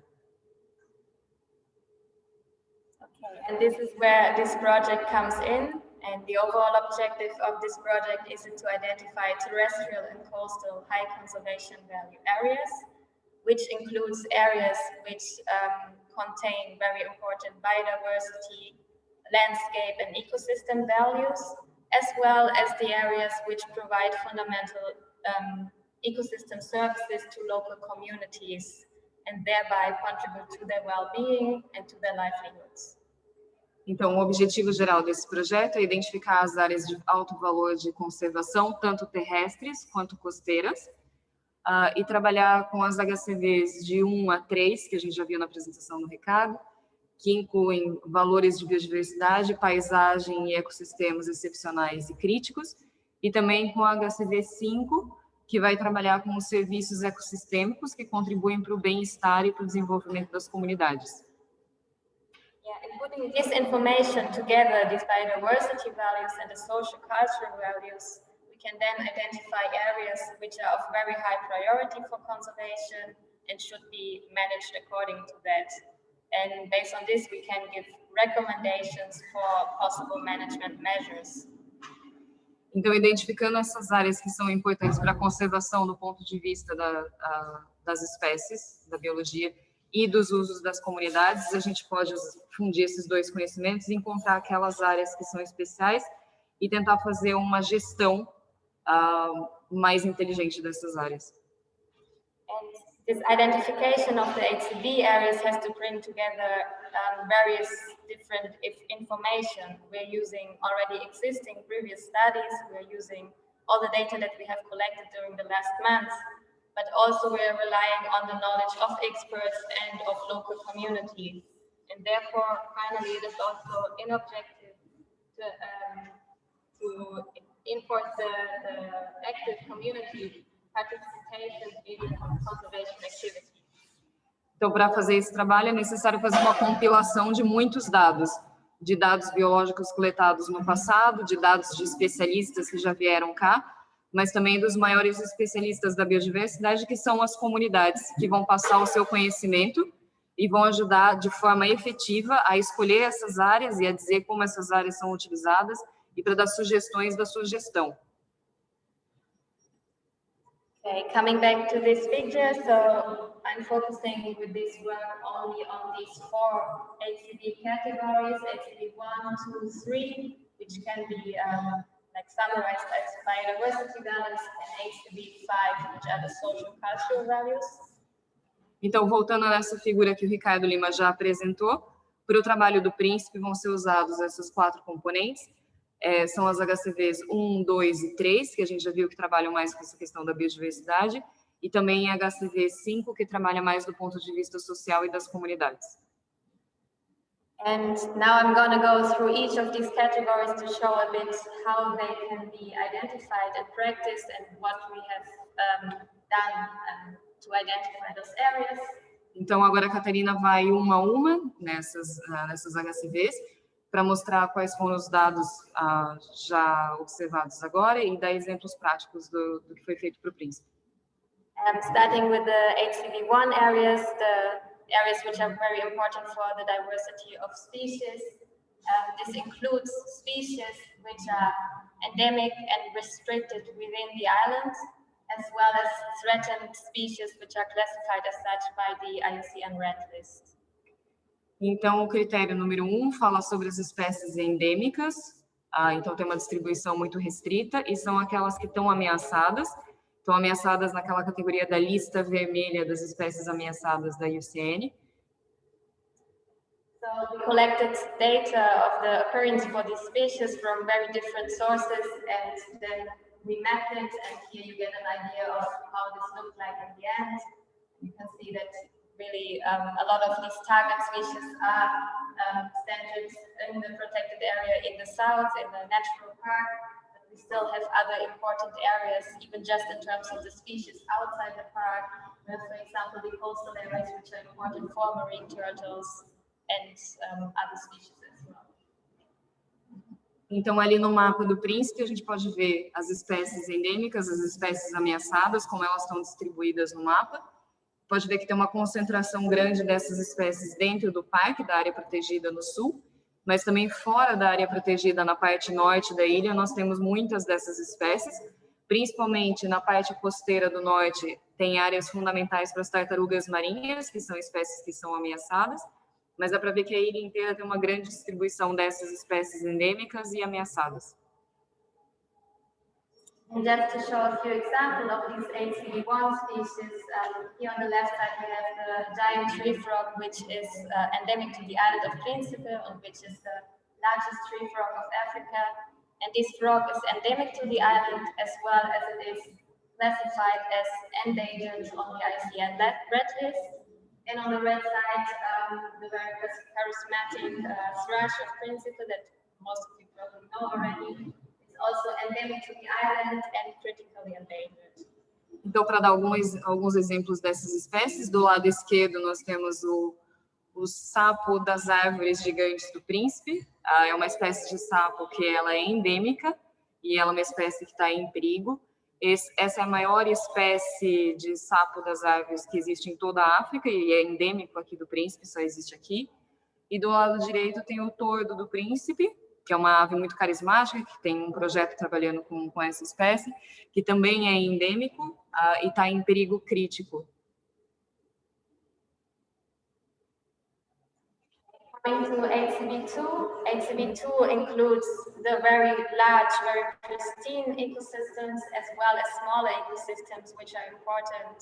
Okay, and this is where this project comes in, and the overall objective of this project is to identify terrestrial and coastal high conservation value areas, which includes areas which contain very important biodiversity, landscape and ecosystem values, as well as the areas which provide fundamental ecosystem services to local communities and thereby contribute to their well-being and to their livelihoods. Então, o objetivo geral desse projeto é identificar as áreas de alto valor de conservação, tanto terrestres quanto costeiras, e trabalhar com as HCVs de 1 a 3, que a gente já viu na apresentação do Ricardo, que incluem valores de biodiversidade, paisagem e ecossistemas excepcionais e críticos, e também com a HCV 5, que vai trabalhar com os serviços ecossistêmicos que contribuem para o bem-estar e para o desenvolvimento das comunidades. Yeah, and putting this information together, these biodiversity values and the social cultural values, we can then identify areas which are of very high priority for conservation and should be managed according to that. And based on this, we can give recommendations for possible management measures. Então, identificando essas áreas que são importantes para a conservação do ponto de vista das espécies, da biologia e dos usos das comunidades, a gente pode fundir esses dois conhecimentos e encontrar aquelas áreas que são especiais e tentar fazer uma gestão mais inteligente dessas áreas. And this identification of the HCV areas has to bring together various different information. We're using already existing previous studies. We're using all the data that we have collected during the last months, but also we're relying on the knowledge of experts and of local communities. And therefore, finally, it is also an objective to enforce the active community participation in conservation activities. Então, para fazer esse trabalho, é necessário fazer uma compilação de muitos dados, de dados biológicos coletados no passado, de dados de especialistas que já vieram cá, mas também dos maiores especialistas da biodiversidade, que são as comunidades, que vão passar o seu conhecimento e vão ajudar de forma efetiva a escolher essas áreas e a dizer como essas áreas são utilizadas e para dar sugestões da sua gestão. Okay, coming back to this picture, so I'm focusing with this work only on these 4 HCV categories, HCV 1, 2, 3, which can be like summarized as biodiversity values, and HCV 5, which are the social cultural values. Então, voltando a essa figura que o Ricardo Lima já apresentou, para o trabalho do Príncipe vão ser usados essas 4 componentes. São as HCVs 1, 2 e 3, que a gente já viu que trabalham mais com essa questão da biodiversidade, e também a HCV 5, que trabalha mais do ponto de vista social e das comunidades. And now I'm going to go through each of these categories to show a bit how they can be identified and practiced and what we have done to identify those areas. Então, agora a Catarina vai uma a uma nessas HCVs, para mostrar quais foram os dados já observados agora e dar exemplos práticos do que foi feito para o Príncipe. Starting with the HCV1 areas, the areas which are very important for the diversity of species. This includes species which are endemic and restricted within the island, as well as threatened species which are classified as such by the IUCN Red List. Então, o critério número 1 fala sobre as espécies endêmicas, então tem uma distribuição muito restrita, e são aquelas que estão ameaçadas naquela categoria da lista vermelha das espécies ameaçadas da IUCN. So we collected data of the occurrence for these species from very different sources, and then we mapped it, and here you get an idea of how this looked like in the end. You can see that really a lot of these target species are centered in the protected area in the south, in the natural park, but we still have other important areas, even just in terms of the species outside the park. We have, for example, the coastal areas, which are important for marine turtles and other species as well. Então, ali no mapa do Príncipe, a gente pode ver as espécies endêmicas, as espécies ameaçadas, como elas estão distribuídas no mapa. Pode ver que tem uma concentração grande dessas espécies dentro do parque, da área protegida no sul, mas também fora da área protegida, na parte norte da ilha, nós temos muitas dessas espécies, principalmente na parte costeira do norte, tem áreas fundamentais para as tartarugas marinhas, que são espécies que são ameaçadas, mas dá para ver que a ilha inteira tem uma grande distribuição dessas espécies endêmicas e ameaçadas. And just to show a few examples of these HCV1 species, here on the left side we have the giant tree frog, which is endemic to the island of Príncipe, and which is the largest tree frog of Africa. And this frog is endemic to the island as well as it is classified as endangered on the ICN red list. And on the red side, the very charismatic thrush of Principe that most of you probably know already is also endemic to the island and critically endangered. Então, para dar alguns exemplos dessas espécies, do lado esquerdo nós temos o sapo das árvores gigantes do Príncipe. É uma espécie de sapo que ela é endêmica e ela é uma espécie que está em perigo. Essa é a maior espécie de sapo das árvores que existe em toda a África e é endêmico aqui do Príncipe, só existe aqui. E do lado direito tem o tordo do Príncipe, que é uma ave muito carismática, que tem um projeto trabalhando com essa espécie, que também é endêmico e está em perigo crítico. Going to HCB2, HCB2 includes the very large, very pristine ecosystems as well as smaller ecosystems which are important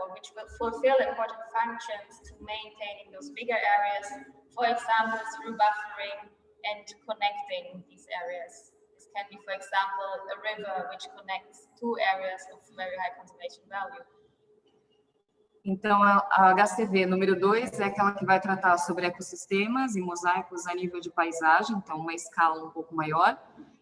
or which will fulfill important functions to maintaining those bigger areas, for example, through buffering and connecting these areas. This can be, for example, a river which connects two areas of very high conservation value. Então, a HCV número 2 é aquela que vai tratar sobre ecossistemas e mosaicos a nível de paisagem, então uma escala um pouco maior,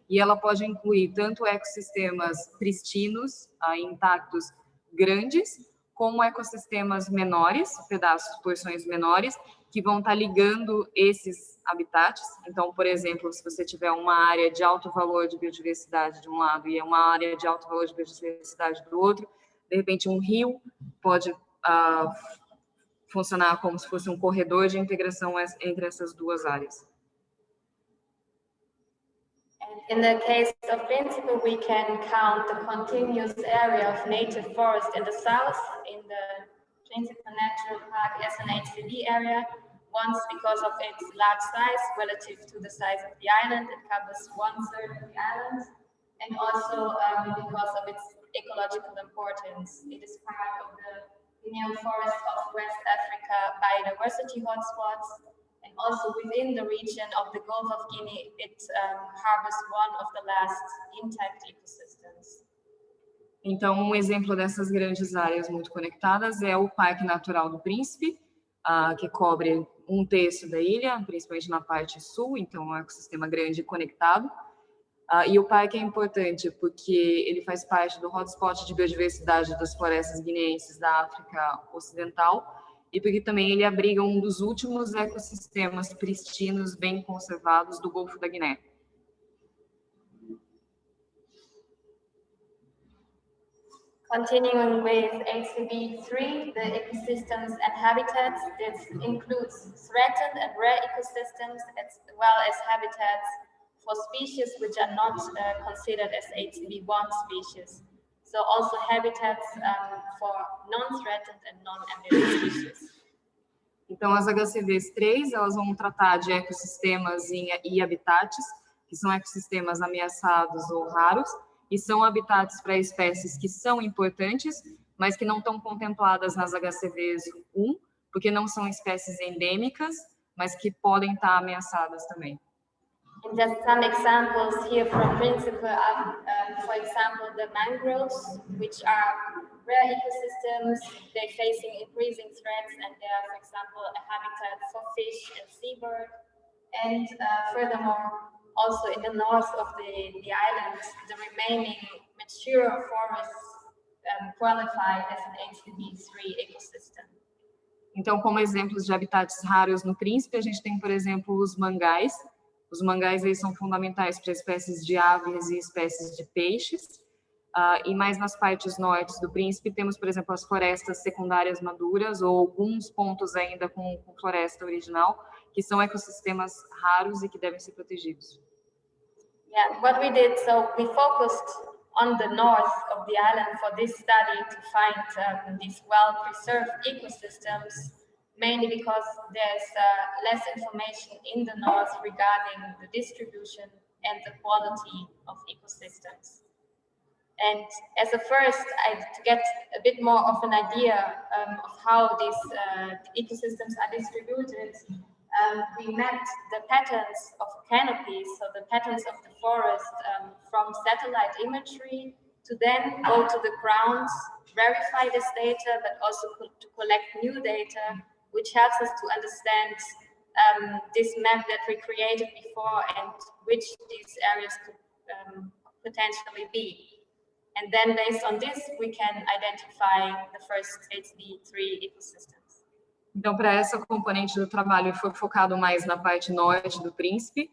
e ela pode incluir tanto ecossistemas pristinos, intactos, grandes, como ecossistemas menores, pedaços, porções menores, que vão estar ligando esses habitats. Então, por exemplo, se você tiver uma área de alto valor de biodiversidade de um lado e uma área de alto valor de biodiversidade do outro, de repente um rio pode funcionar como se fosse um corredor de integração entre essas duas áreas. In the case of Príncipe, we can count the continuous area of native forest in the south, in the Príncipe Natural Park as an HCB area. Once because of its large size relative to the size of the island, it covers 1/3 of the island, and also because of its ecological importance. It is part of the Guinean forest of West Africa biodiversity hotspots, and also within the region of the Gulf of Guinea, it harbors one of the last intact ecosystems. Então, um exemplo dessas grandes áreas muito conectadas é o Parque Natural do Príncipe, que cobre 1/3 da ilha, principalmente na parte sul, então é um ecossistema grande e conectado. E o parque é importante porque ele faz parte do hotspot de biodiversidade das florestas guineenses da África Ocidental e porque também ele abriga um dos últimos ecossistemas pristinos bem conservados do Golfo da Guiné. Continuing with HCB3, the ecosystems and habitats, this includes threatened and rare ecosystems as well as habitats for species which are not considered as HCB1 species. So also habitats for non-threatened and non-endemic species. Então, as HCVs 3, elas vão tratar de ecossistemas e habitats, que são ecossistemas ameaçados ou raros, e são habitats para espécies que são importantes, mas que não estão contempladas nas HCVs 1, porque não são espécies endêmicas, mas que podem estar ameaçadas também. And just some examples here from Príncipe are, for example, the mangroves, which are rare ecosystems. They're facing increasing threats, and they are, for example, a habitat for fish and seabird. And furthermore, also in the north of the island, the remaining mature forests qualify as an HCB3 ecosystem. Então, como exemplos de habitats raros no Príncipe, a gente tem, por exemplo, os mangais. Os mangais eles são fundamentais para espécies de aves e espécies de peixes. E mais nas partes nortes do Príncipe, temos, por exemplo, as florestas secundárias maduras ou alguns pontos ainda com floresta original, que são ecossistemas raros e que devem ser protegidos. Yeah, what we did, so we focused on the north of the island for this study to find these well-preserved ecosystems, mainly because there's less information in the north regarding the distribution and the quality of ecosystems. And as a first, to get a bit more of an idea of how these ecosystems are distributed, we mapped the patterns of canopies, so the patterns of the forest from satellite imagery to then go to the ground, verify this data, but also to collect new data, which helps us to understand this map that we created before and which these areas could potentially be. And then based on this, we can identify the first HCD3 ecosystems. Então, para essa componente do trabalho, foi focado mais na parte norte do Príncipe,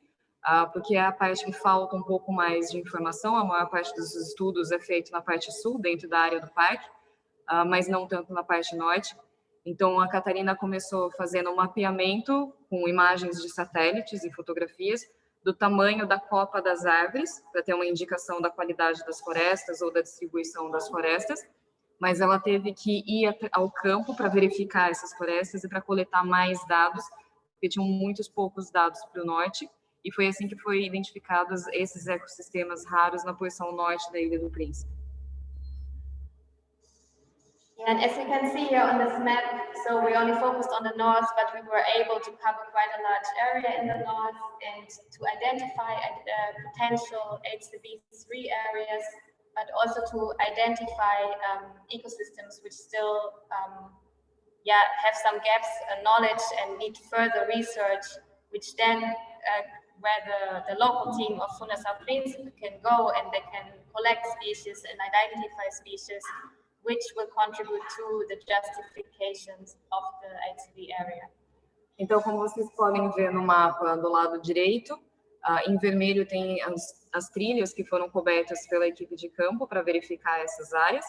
porque é a parte que falta um pouco mais de informação. A maior parte dos estudos é feito na parte sul, dentro da área do parque, mas não tanto na parte norte. Então, a Catarina começou fazendo um mapeamento com imagens de satélites e fotografias do tamanho da copa das árvores, para ter uma indicação da qualidade das florestas ou da distribuição das florestas, mas ela teve que ir ao campo para verificar essas florestas e para coletar mais dados, porque tinham muitos poucos dados para o norte, e foi assim que foi identificados esses ecossistemas raros na porção norte da Ilha do Príncipe. And as you can see here on this map, so we only focused on the north, but we were able to cover quite a large area in the north and to identify potential HCD3 areas, but also to identify ecosystems which still have some gaps in knowledge and need further research, which then where the local team of Fundação Príncipe can go and they can collect species and identify species which will contribute to the justifications of the HCD area. Então, como vocês podem ver no mapa do lado direito, em vermelho tem as trilhas que foram cobertas pela equipe de campo para verificar essas áreas.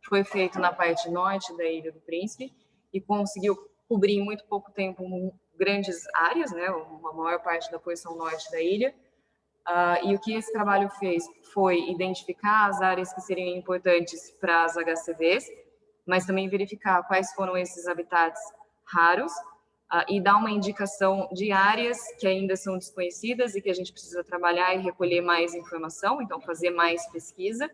Foi feito na parte norte da Ilha do Príncipe e conseguiu cobrir em muito pouco tempo grandes áreas, né, uma maior parte da porção norte da ilha. E o que esse trabalho fez foi identificar as áreas que seriam importantes para as HCVs, mas também verificar quais foram esses habitats raros e dar uma indicação de áreas que ainda são desconhecidas e que a gente precisa trabalhar e recolher mais informação, então fazer mais pesquisa.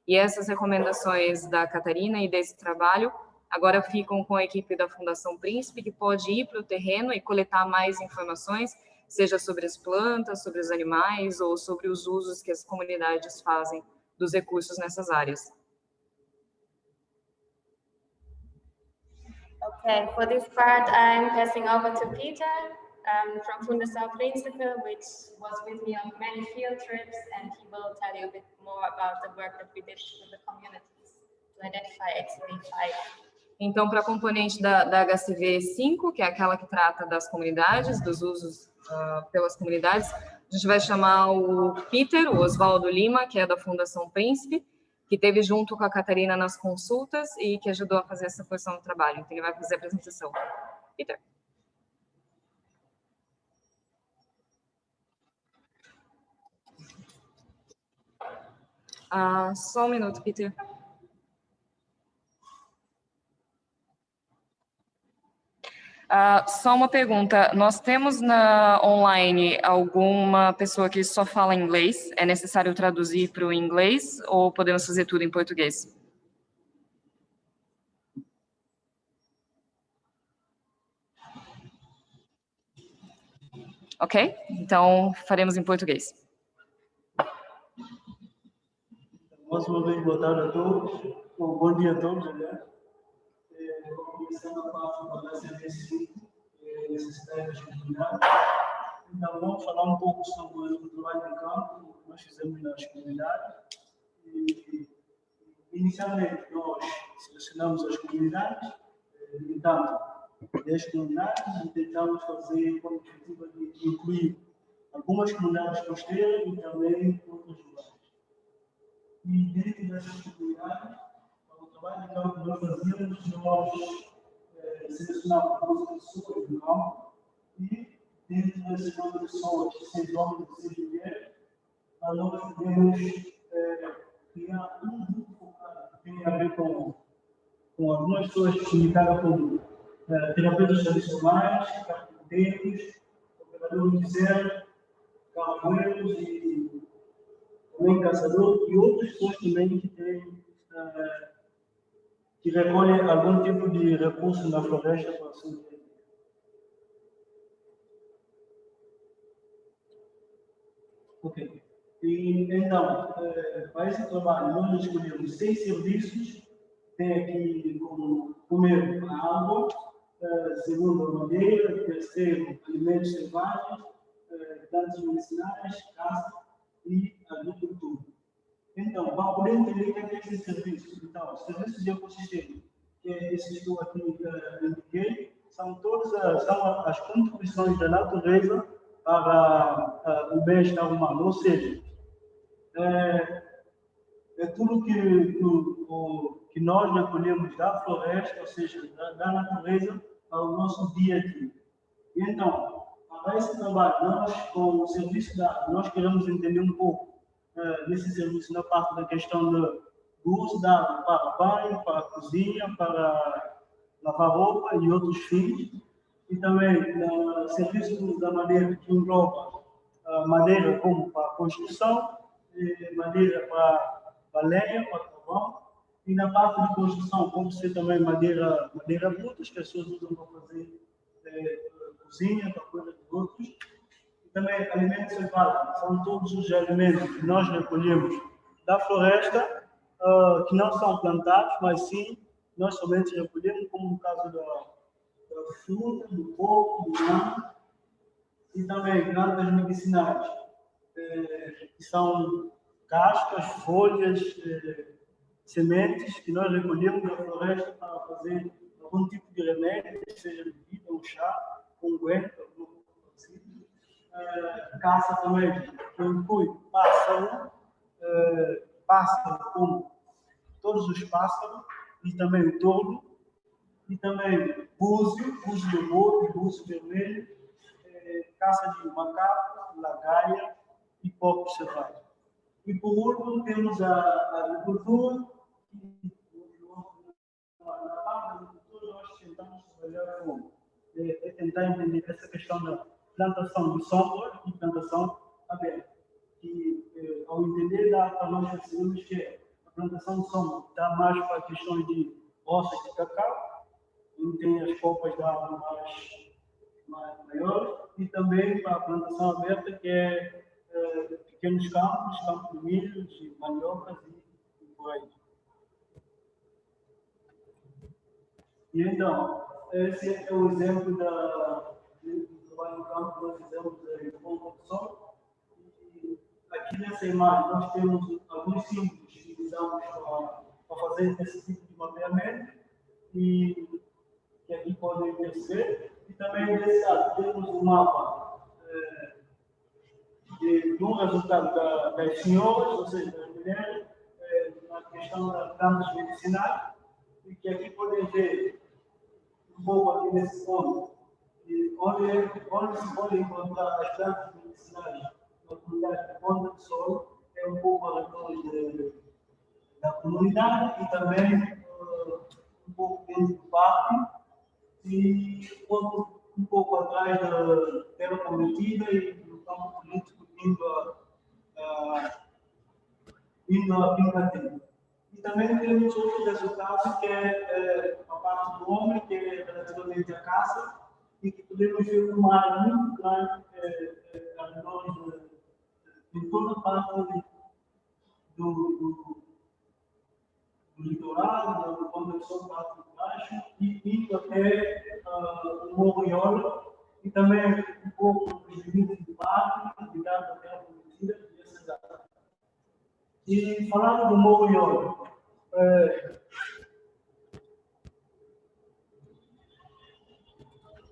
E essas recomendações da Catarina e desse trabalho agora ficam com a equipe da Fundação Príncipe, que pode ir para o terreno e coletar mais informações, seja sobre as plantas, sobre os animais ou sobre os usos que as comunidades fazem dos recursos nessas áreas. Okay, for this part, I'm passing over to Peter from Fundação Príncipe, which was with me on many field trips, and he will tell you a bit more about the work that we did with the communities to identify HCD5. Então, para a componente da HCV 5, que é aquela que trata das comunidades, dos usos pelas comunidades, a gente vai chamar o Peter, o Oswaldo Lima, que é da Fundação Príncipe, que esteve junto com a Catarina nas consultas e que ajudou a fazer essa porção do trabalho. Então, ele vai fazer a apresentação. Peter. Só um minuto, Peter. Só uma pergunta, nós temos online alguma pessoa que só fala inglês? É necessário traduzir para o inglês ou podemos fazer tudo em português? Ok? Então, faremos em português. Mais uma vez, boa tarde a todos, ou bom dia a todos, aliás. Começando a parte da HCV5, necessidade das comunidades. Então, vamos falar um pouco sobre o trabalho de campo que nós fizemos nas comunidades. Inicialmente, nós selecionamos as comunidades, então, 10 comunidades, e tentamos fazer com a iniciativa de incluir algumas comunidades costeiras e também outras rurais. E dentro dessas comunidades, o trabalho de campo que nós fazíamos, nós selecionamos 12 pessoas no campo e dentro dessas 12 pessoas, 6 homens e 6 mulheres, nós podemos criar um grupo focado que tem a ver com algumas pessoas indicadas como terapeutas tradicionais, carpinteiros, operadores de zero, carvoeiros e também caçadores e outras pessoas também que têm que recolhem algum tipo de recurso na floresta para sobreviver. Ok. E então, para esse trabalho, nós escolhemos 6 serviços. Tem aqui como primeiro a água, segundo a madeira, terceiro alimentos selvagens, plantas medicinais, caça e agricultura. Então, para poder entender o que é esse serviço, então, os serviços de ecossistema, que é esses que eu aqui indiquei, são todas as contribuições da natureza para o bem-estar humano, ou seja, é tudo que nós recolhemos da floresta, ou seja, da natureza, para o nosso dia a dia. E então, para esse trabalho, nós, com o serviço da água, nós queremos entender um pouco desse serviço na parte da questão do uso da água para banho, para cozinha, para lavar roupa e outros fins. E também no serviço da madeira, que engloba madeira como para construção, madeira para lenha, para carvão, e na parte de construção, como ser também madeira brutas, que as pessoas usam para fazer cozinha, para coisa de outros. E também alimentos selvagens, são todos os alimentos que nós recolhemos da floresta, que não são plantados, mas sim, nós somente recolhemos, como no caso da fruta, do coco, do grão, e também plantas medicinais, que são cascas, folhas, sementes que nós recolhemos da floresta para fazer algum tipo de remédio, seja bebida, um chá, um guento, alguma coisa assim. Caça também, que inclui pássaro como todos os pássaros, e também o tordo, e também búzio de ouro, búzio vermelho, caça de macaco, lagaia e porcos selvagens. E por último temos a agricultura. Na parte da agricultura nós tentamos trabalhar com tentar entender essa questão da plantação de sombra e plantação aberta. Que ao entender para nós percebemos que a plantação de sombra dá mais para questões de roças de cacau, onde tem as copas da água maiores, e também para a plantação aberta, que é pequenos campos de milho, de maniocas e por aí. E então, esse é o exemplo do trabalho no campo que nós fizemos em Ponta do Sol. E aqui nessa imagem nós temos alguns símbolos que usamos para fazer esse tipo de mapeamento, e que aqui podem perceber. E também nesse lado temos um mapa do resultado das senhoras, ou seja, das mulheres, na questão das plantas medicinais, e que aqui podem ver um pouco aqui nesse ponto, onde se pode encontrar as plantas medicinais na comunidade de Ponta do Sol, é um pouco ao redor da comunidade e também um pouco dentro do parque, e um pouco atrás da Terra Prometida e do campo político indo a Pingatém. E também temos outro resultado, que é a parte do homem, que é relativamente a caça, e que podemos ver uma área muito grande em toda a parte do litoral, do Ponta do Sol, parte de baixo, e indo até o Morro Iola, e também um pouco dos limites do parque, ligado à Terra Prometida e a cidade. E falando do Morro Iola,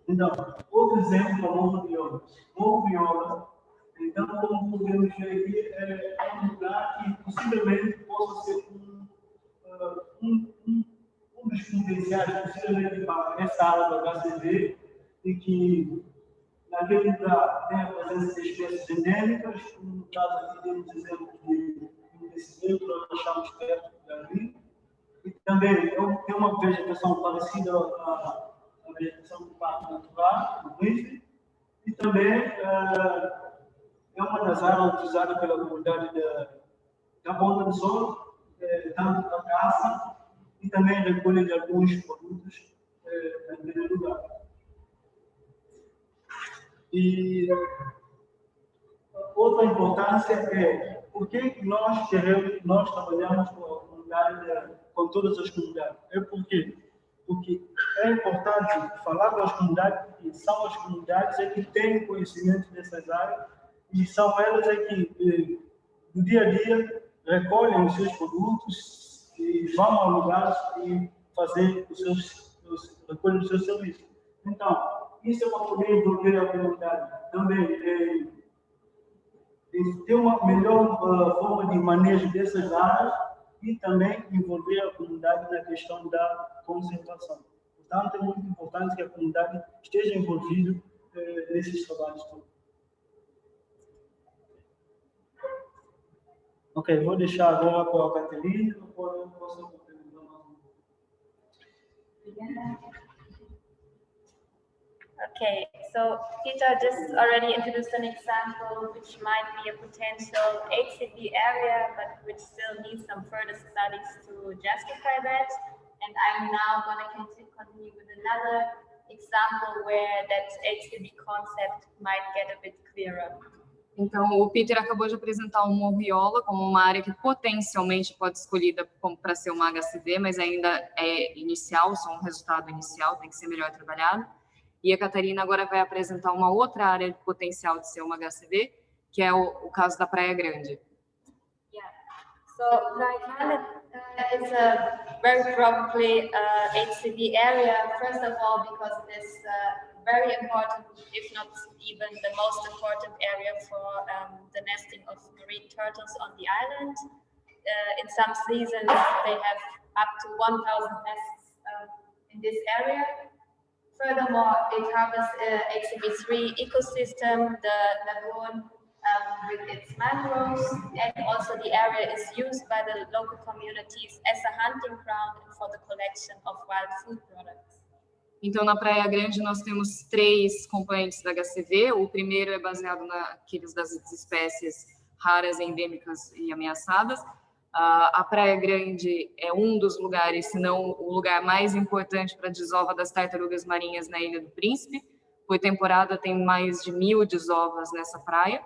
então, outro exemplo para o Morro Iola. Morro Iola, então, como podemos ver aqui, é um lugar que possivelmente possa ser um dos potenciais, possivelmente para essa área do HCV, e que naquele lugar tem a presença de espécies endêmicas, como no caso aqui temos exemplos de investimento, nós achamos perto dali, e também tem uma vegetação parecida à vegetação do Parque Natural, do Rio, e também é uma das áreas utilizadas pela comunidade da Ponta do Sol, tanto para caça e também recolha de alguns produtos naquele lugar. E outra importância é por que nós trabalhamos com a comunidade, com todas as comunidades? Porque é importante falar com as comunidades, porque são as comunidades que têm conhecimento dessas áreas e são elas que, no dia a dia, recolhem os seus produtos e vão ao lugar e fazer recolhem os seus serviços. Então, isso é para poder envolver a comunidade. Também ter uma melhor forma de manejo dessas áreas e também envolver a comunidade na questão da conservação. Portanto, é muito importante que a comunidade esteja envolvida nesses trabalhos todos. Ok, vou deixar agora para a Caterina, depois eu posso complementar mais um pouco. Okay, so Peter just already introduced an example which might be a potential HCB area, but which still needs some further studies to justify that. And I'm now going to continue with another example where that HCB concept might get a bit clearer. Então, o Peter acabou de apresentar o Morro Iola como uma área que potencialmente pode ser escolhida para ser uma HCV, mas ainda é inicial, só um resultado inicial, tem que ser melhor trabalhado. E a Catarina agora vai apresentar uma outra área de potencial de ser uma HCV, que é o caso da Praia Grande. Yeah. So Praia Grande is a very probably HCV area, first of all, because it is very important, if not even the most important area for the nesting of marine turtles on the island. In some seasons, they have up to 1,000 nests in this area. Furthermore, it covers HCB3 ecosystem, the lagoon with its mangroves, and also the area is used by the local communities as a hunting ground for the collection of wild food products. Então, na Praia Grande, nós temos 3 componentes da HCV. O primeiro é baseado naqueles das espécies raras, endêmicas e ameaçadas. A Praia Grande é um dos lugares, se não o lugar mais importante para a desova das tartarugas marinhas na Ilha do Príncipe. Por temporada, tem mais de 1.000 desovas nessa praia.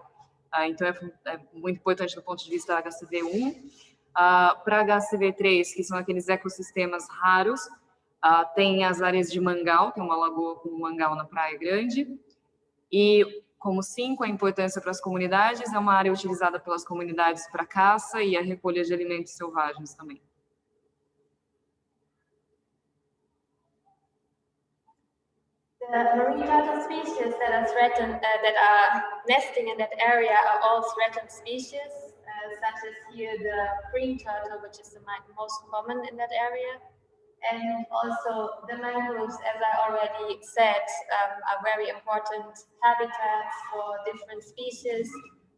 Então, é muito importante do ponto de vista da HCV1. Para a HCV3, que são aqueles ecossistemas raros, tem as áreas de mangal, tem uma lagoa com mangal na Praia Grande. E, como 5, a importância para as comunidades, é uma área utilizada pelas comunidades para caça e a recolha de alimentos selvagens também. The marine turtle species that are threatened, that are nesting in that area, are all threatened species, such as here the green turtle, which is the most common in that area. And also the mangroves, as I already said, are very important habitats for different species,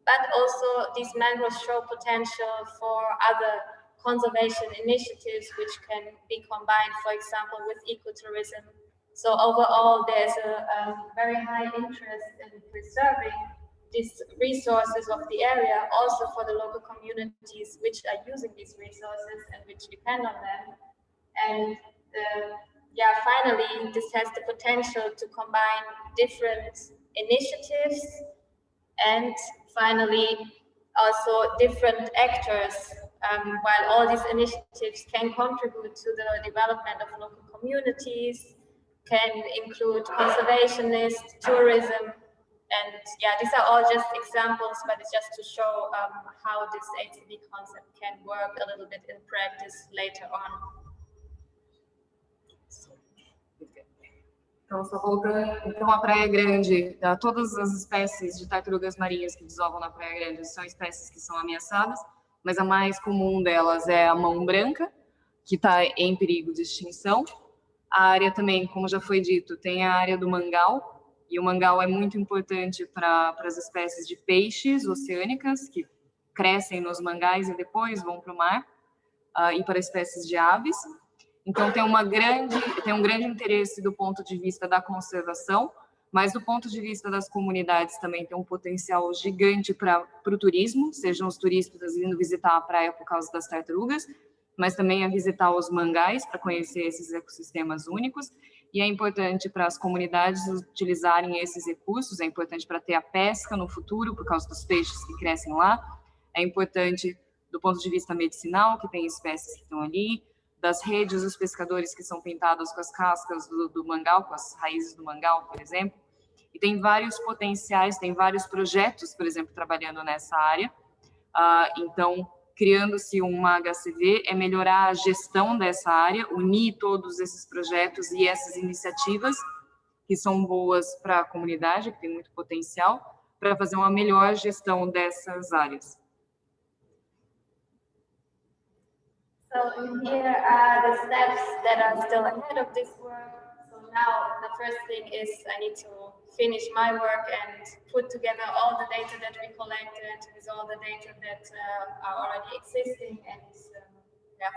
but also these mangroves show potential for other conservation initiatives which can be combined, for example, with ecotourism. So overall, there's a very high interest in preserving these resources of the area, also for the local communities which are using these resources and which depend on them. And finally, this has the potential to combine different initiatives and finally also different actors, while all these initiatives can contribute to the development of local communities, can include conservationists, tourism, and these are all just examples, but it's just to show how this HCB concept can work a little bit in practice later on. Então, só voltando, então a Praia Grande, todas as espécies de tartarugas marinhas que desovam na Praia Grande são espécies que são ameaçadas, mas a mais comum delas é a mão branca, que está em perigo de extinção. A área também, como já foi dito, tem a área do mangal, e o mangal é muito importante para as espécies de peixes oceânicas, que crescem nos mangais e depois vão para o mar, e para espécies de aves. Então, tem um grande interesse do ponto de vista da conservação, mas do ponto de vista das comunidades também tem um potencial gigante para o turismo, sejam os turistas indo visitar a praia por causa das tartarugas, mas também a visitar os mangais para conhecer esses ecossistemas únicos. E é importante para as comunidades utilizarem esses recursos, é importante para ter a pesca no futuro, por causa dos peixes que crescem lá, É importante do ponto de vista medicinal, que tem espécies que estão ali, das redes dos pescadores que são pintadas com as cascas do mangal, com as raízes do mangal, por exemplo. E tem vários potenciais, tem vários projetos, por exemplo, trabalhando nessa área. Então, criando-se uma HCV é melhorar a gestão dessa área, unir todos esses projetos e essas iniciativas que são boas para a comunidade, que tem muito potencial, para fazer uma melhor gestão dessas áreas. So here are the steps that are still ahead of this work. So now the first thing is I need to finish my work and put together all the data that we collected with all the data that are already existing and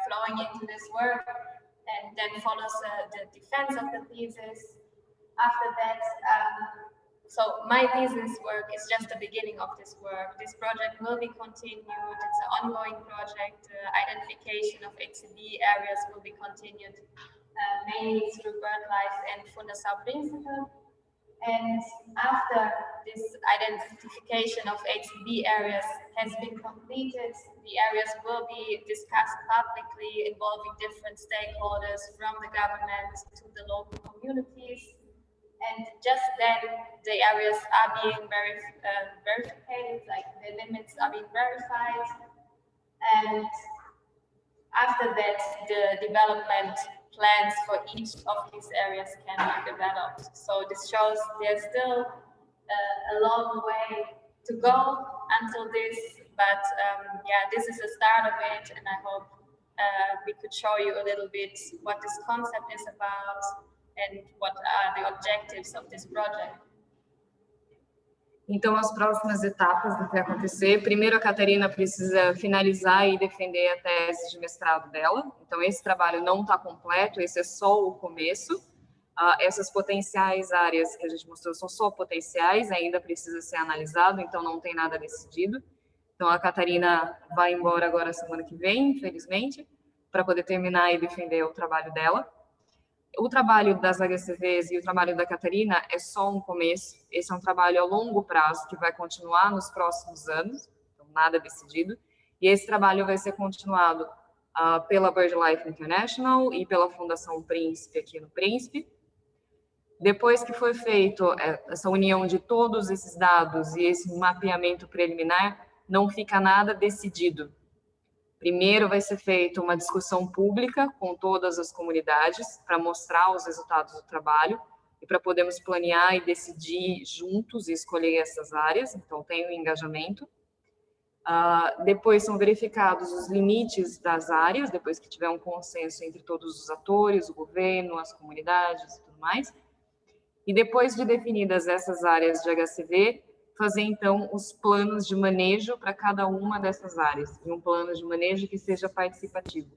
flowing into this work, and then follows the defense of the thesis. After that, so my thesis work is just the beginning of this work. This project will be continued. It's an ongoing project. Identification of HCB areas will be continued, mainly through BirdLife and Fundacell Principle. And after this identification of HCB areas has been completed, the areas will be discussed publicly, involving different stakeholders from the government to the local communities. And just then, the areas are being verified, like the limits are being verified. And after that, the development plans for each of these areas can be developed. So this shows there's still a long way to go until this, but yeah, this is the start of it, and I hope we could show you a little bit what this concept is about and what are the objectives of this project. Então, as próximas etapas do que vai acontecer, primeiro a Catarina precisa finalizar e defender a tese de mestrado dela, então esse trabalho não está completo, esse é só o começo. Essas potenciais áreas que a gente mostrou são só potenciais, ainda precisa ser analisado, então não tem nada decidido. Então, a Catarina vai embora agora semana que vem, infelizmente, para poder terminar e defender o trabalho dela. O trabalho das HCVs e o trabalho da Catarina é só um começo. Esse é um trabalho a longo prazo que vai continuar nos próximos anos, então nada decidido. E esse trabalho vai ser continuado pela BirdLife International e pela Fundação Príncipe aqui no Príncipe. Depois que foi feito essa união de todos esses dados e esse mapeamento preliminar, não fica nada decidido. Primeiro vai ser feita uma discussão pública com todas as comunidades para mostrar os resultados do trabalho e para podermos planear e decidir juntos e escolher essas áreas, então tem o engajamento. Depois são verificados os limites das áreas, depois que tiver um consenso entre todos os atores, o governo, as comunidades e tudo mais. E depois de definidas essas áreas de HCV, fazer, então, os planos de manejo para cada uma dessas áreas, e um plano de manejo que seja participativo.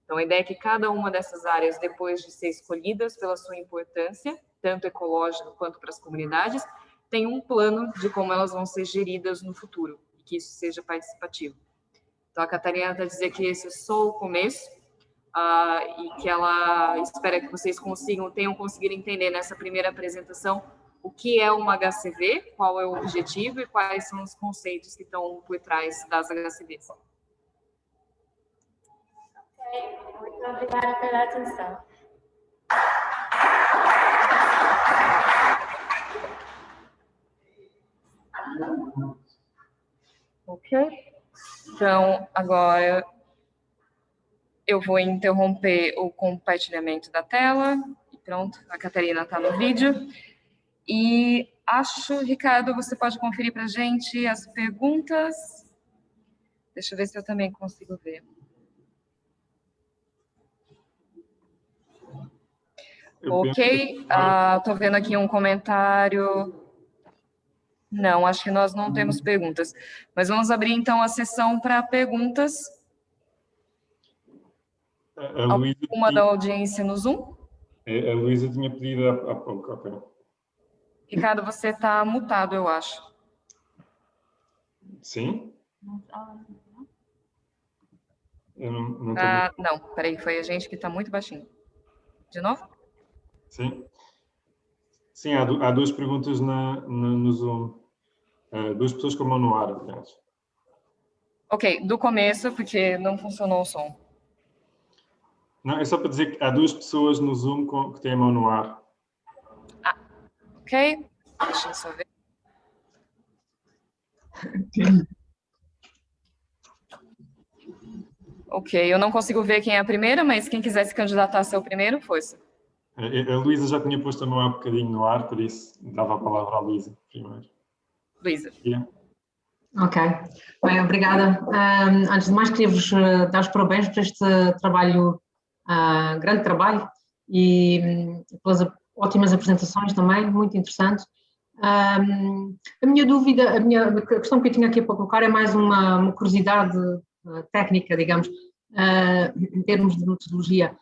Então, a ideia é que cada uma dessas áreas, depois de ser escolhidas pela sua importância, tanto ecológica quanto para as comunidades, tenha um plano de como elas vão ser geridas no futuro, e que isso seja participativo. Então, a Catarina está dizendo que esse é só o começo, e que ela espera que vocês tenham conseguido entender nessa primeira apresentação o que é uma HCV, qual é o objetivo e quais são os conceitos que estão por trás das HCVs. Ok, muito obrigada pela atenção. Ok? Então, agora eu vou interromper o compartilhamento da tela. E pronto, a Catarina está no vídeo. E acho, Ricardo, você pode conferir para a gente as perguntas. Deixa eu ver se eu também consigo ver. Ok, estou vendo aqui um comentário. Não, acho que nós não temos perguntas. Mas vamos abrir, então, a sessão para perguntas. Alguma da audiência no Zoom? A Luísa tinha pedido há pouco, ok. Ricardo, você está mutado, eu acho. Sim? Eu não, não, peraí, foi a gente que está muito baixinho. De novo? Sim. Sim, há duas perguntas no Zoom. Duas pessoas com a mão no ar, aliás. Ok, do começo, porque não funcionou o som. Não, é só para dizer que há 2 pessoas no Zoom que têm a mão no ar. Ok, deixa eu só ver. Ok, eu não consigo ver quem é a primeira, mas quem quiser se candidatar a ser o primeiro, força. A Luísa já tinha posto a mão há bocadinho no ar, por isso dava a palavra à Luísa primeiro. Luísa. Yeah. Ok, bem, obrigada. Antes de mais, queria-vos dar os parabéns por este trabalho, grande trabalho, e pelas ótimas apresentações também, muito interessante. A minha dúvida, a questão que eu tinha aqui para colocar é mais uma curiosidade técnica, digamos, em termos de metodologia.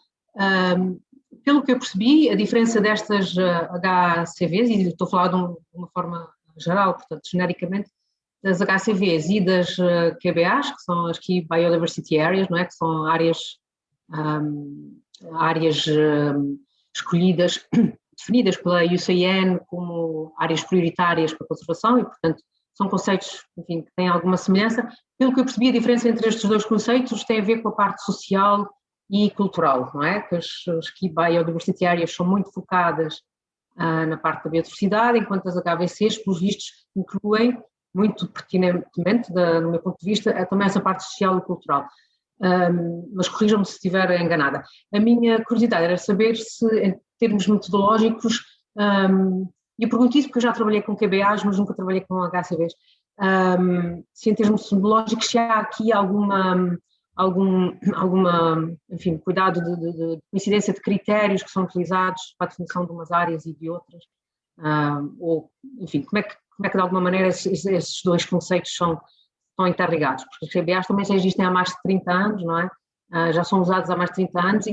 Pelo que eu percebi, a diferença destas HCVs, e estou a falar de uma forma geral, portanto, genericamente, das HCVs e das QBAs, que são as Key Biodiversity Areas, não é? Que são áreas escolhidas, definidas pela IUCN como áreas prioritárias para a conservação e, portanto, são conceitos, enfim, que têm alguma semelhança. Pelo que eu percebi, a diferença entre estes 2 conceitos tem a ver com a parte social e cultural, não é? Que as Key Biodiversity Areas são muito focadas na parte da biodiversidade, enquanto as HBCs, pelos vistos, incluem muito pertinentemente, no meu ponto de vista, também essa parte social e cultural. Mas corrijam-me se estiver enganada. A minha curiosidade era saber se, em termos metodológicos, e eu pergunto isso porque eu já trabalhei com QBAs, mas nunca trabalhei com HCVs, se em termos metodológicos se há aqui alguma enfim, cuidado de coincidência de critérios que são utilizados para a definição de umas áreas e de outras, ou, enfim, como é que de alguma maneira esses 2 conceitos estão interligados, porque os QBAs também já existem há mais de 30 anos, não é? Já são usados há mais de 30 anos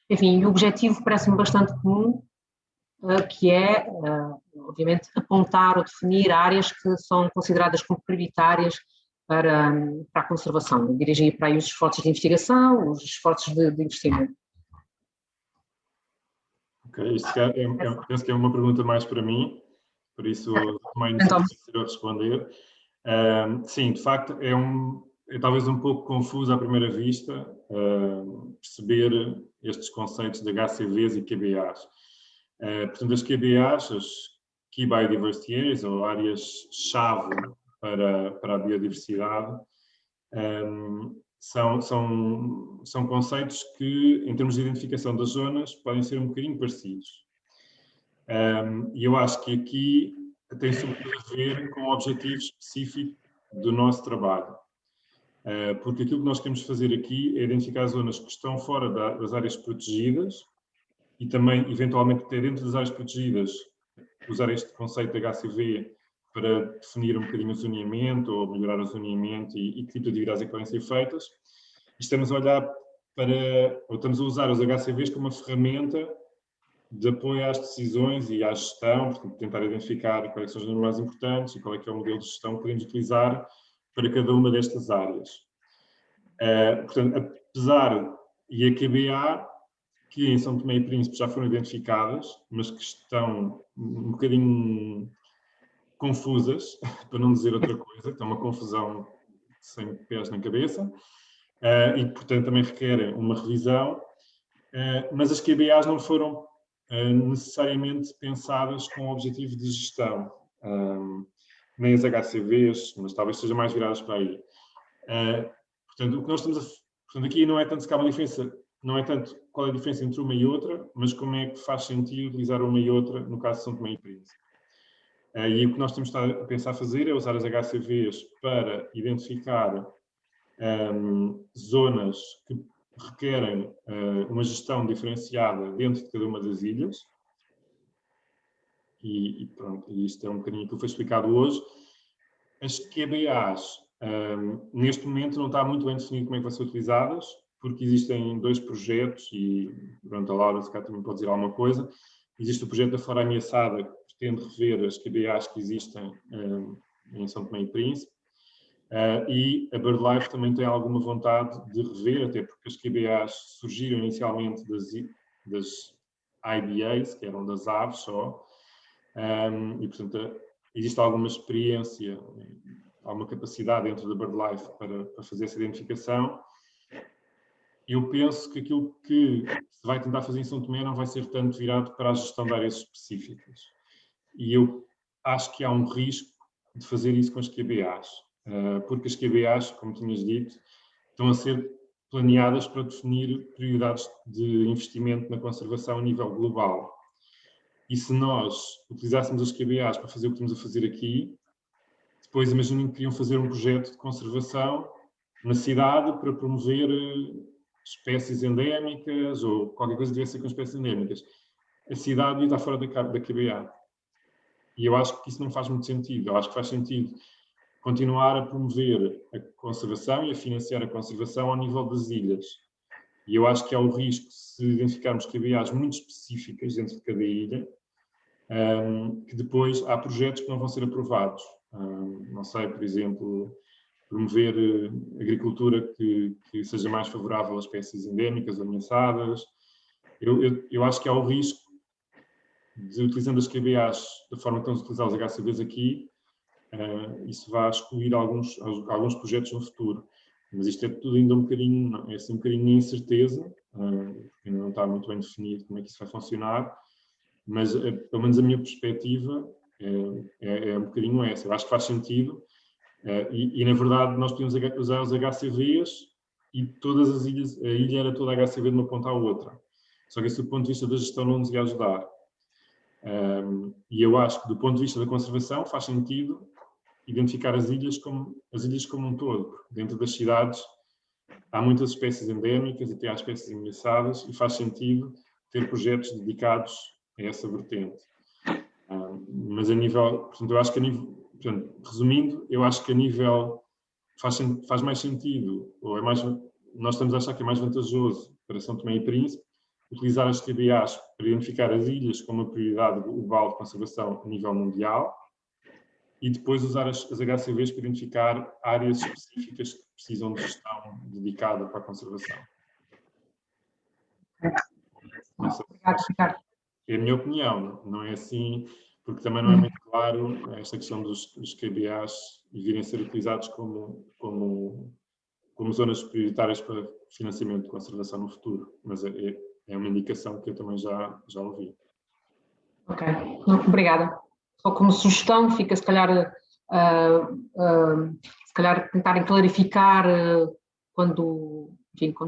enfim, o objetivo parece-me bastante comum, que é, obviamente, apontar ou definir áreas que são consideradas como prioritárias para a conservação, dirigir para aí os esforços de investigação, os esforços de investimento. Ok, isto penso que é uma pergunta mais para mim, por isso também não sei se eu responder. Sim, de facto é talvez um pouco confuso à primeira vista perceber estes conceitos de HCVs e QBAs. Portanto, as QBAs, as Key Biodiversity Areas, ou áreas-chave para a biodiversidade, são conceitos que, em termos de identificação das zonas, podem ser um bocadinho parecidos. E eu acho que aqui tem sobretudo a ver com o objetivo específico do nosso trabalho. Porque aquilo que nós queremos fazer aqui é identificar zonas que estão fora das áreas protegidas e também, eventualmente, até dentro das áreas protegidas, usar este conceito de HCV para definir um bocadinho o zoneamento ou melhorar o zoneamento e que tipo de atividades é que podem ser feitas. E estamos a olhar ou estamos a usar os HCVs como uma ferramenta de apoio às decisões e à gestão, portanto, tentar identificar quais são os números mais importantes e qual é que é o modelo de gestão que podemos utilizar para cada uma destas áreas. Portanto, apesar, e a QBA, que em São Tomé e Príncipe já foram identificadas, mas que estão um bocadinho confusas, para não dizer outra coisa, estão uma confusão sem pés na cabeça, e, portanto, também requerem uma revisão, mas as QBAs não foram necessariamente pensadas com o objetivo de gestão, nem as HCVs, mas talvez sejam mais viradas para aí. Portanto, o que nós estamos portanto, aqui não é tanto se há uma diferença, não é tanto qual é a diferença entre uma e outra, mas como é que faz sentido utilizar uma e outra no caso de São Tomé e Príncipe. E o que nós temos a pensar fazer é usar as HCVs para identificar zonas que requerem uma gestão diferenciada dentro de cada uma das ilhas. E pronto, isto é um bocadinho que foi explicado hoje. As QBAs, neste momento, não está muito bem definido como é que vão ser utilizadas, porque existem 2 projetos, e pronto, a Laura se calhar também pode dizer alguma coisa. Existe o projeto da Flora Ameaçada, que pretende rever as QBAs que existem em São Tomé e Príncipe, e a BirdLife também tem alguma vontade de rever, até porque as QBAs surgiram inicialmente das IBAs, que eram das aves só, e portanto existe alguma experiência alguma capacidade dentro da BirdLife para fazer essa identificação. Eu penso que aquilo que se vai tentar fazer em São Tomé não vai ser tanto virado para a gestão de áreas específicas. E eu acho que há um risco de fazer isso com as QBAs, porque as QBAs, como tinhas dito, estão a ser planeadas para definir prioridades de investimento na conservação a nível global. E se nós utilizássemos as QBAs para fazer o que estamos a fazer aqui, depois imaginem que queriam fazer um projeto de conservação na cidade para promover espécies endémicas ou qualquer coisa que tivesse a ver com espécies endémicas. A cidade ia estar fora da QBA. E eu acho que isso não faz muito sentido. Eu acho que faz sentido continuar a promover a conservação e a financiar a conservação ao nível das ilhas. E eu acho que há o risco, se identificarmos QBAs muito específicas dentro de cada ilha, que depois há projetos que não vão ser aprovados. Não sei, por exemplo, promover agricultura que seja mais favorável a espécies endémicas ou ameaçadas. Eu acho que há o risco de, utilizando as QBAs da forma que estamos a utilizar os HCVs aqui, isso vai excluir alguns projetos no futuro. Mas isto é tudo ainda um bocadinho de incerteza, ainda não está muito bem definido como é que isso vai funcionar, mas pelo menos a minha perspectiva é um bocadinho essa. Eu acho que faz sentido, e na verdade nós podíamos usar os HCVs e todas as ilhas, a ilha era toda HCV de uma ponta à outra. Só que isso do ponto de vista da gestão não nos ia ajudar. E eu acho que do ponto de vista da conservação faz sentido identificar as ilhas como um todo. Dentro das cidades há muitas espécies endémicas, até há espécies ameaçadas, e faz sentido ter projetos dedicados a essa vertente. Mas a nível, portanto, eu acho que resumindo, eu acho que a nível faz mais sentido, ou nós estamos a achar que é mais vantajoso para São Tomé e Príncipe utilizar as QBAs para identificar as ilhas como uma prioridade global de conservação a nível mundial e depois usar as HCVs para identificar áreas específicas que precisam de gestão dedicada para a conservação. Obrigado, Ricardo. É a minha opinião, não é assim, porque também não é muito claro esta questão dos QBAs e virem a ser utilizados como zonas prioritárias para financiamento de conservação no futuro, mas é uma indicação que eu também já ouvi. Ok, obrigada. Só como sugestão fica se calhar tentarem clarificar quando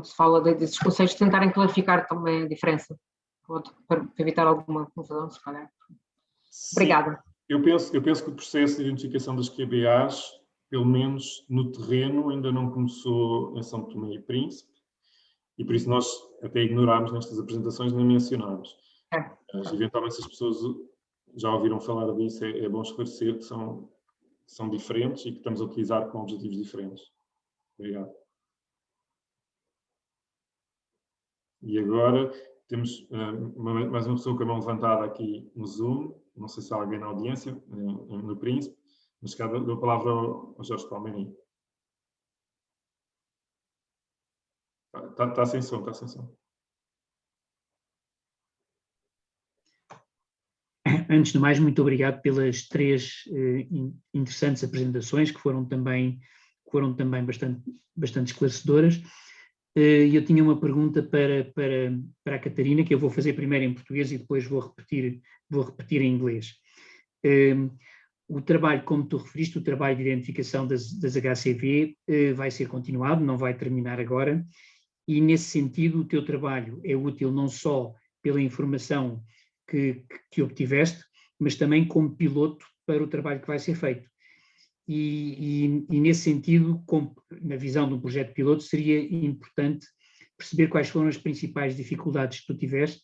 se fala desses conceitos, tentarem clarificar também a diferença, para evitar alguma confusão, se calhar. Obrigada. Eu penso que o processo de identificação das QBAs, pelo menos no terreno, ainda não começou em São Tomé e Príncipe, e por isso nós até ignorámos nestas apresentações, nem mencionámos. Mas, eventualmente, se as pessoas já ouviram falar disso, é bom esclarecer que são diferentes e que estamos a utilizar com objetivos diferentes. Obrigado. E agora temos mais uma pessoa com a mão levantada aqui no Zoom. Não sei se há alguém na audiência, no Príncipe, mas dou a palavra ao Jorge Palmeirinho. Está sem som, está sem som. Antes de mais, muito obrigado pelas 3 interessantes apresentações que foram também bastante esclarecedoras. Eu tinha uma pergunta para a Catarina, que eu vou fazer primeiro em português e depois vou repetir em inglês. O trabalho, como tu referiste, o trabalho de identificação das HCV vai ser continuado, não vai terminar agora, e nesse sentido o teu trabalho é útil não só pela informação que obtiveste, mas também como piloto para o trabalho que vai ser feito. E nesse sentido, na visão de um projeto piloto, seria importante perceber quais foram as principais dificuldades que tu tiveste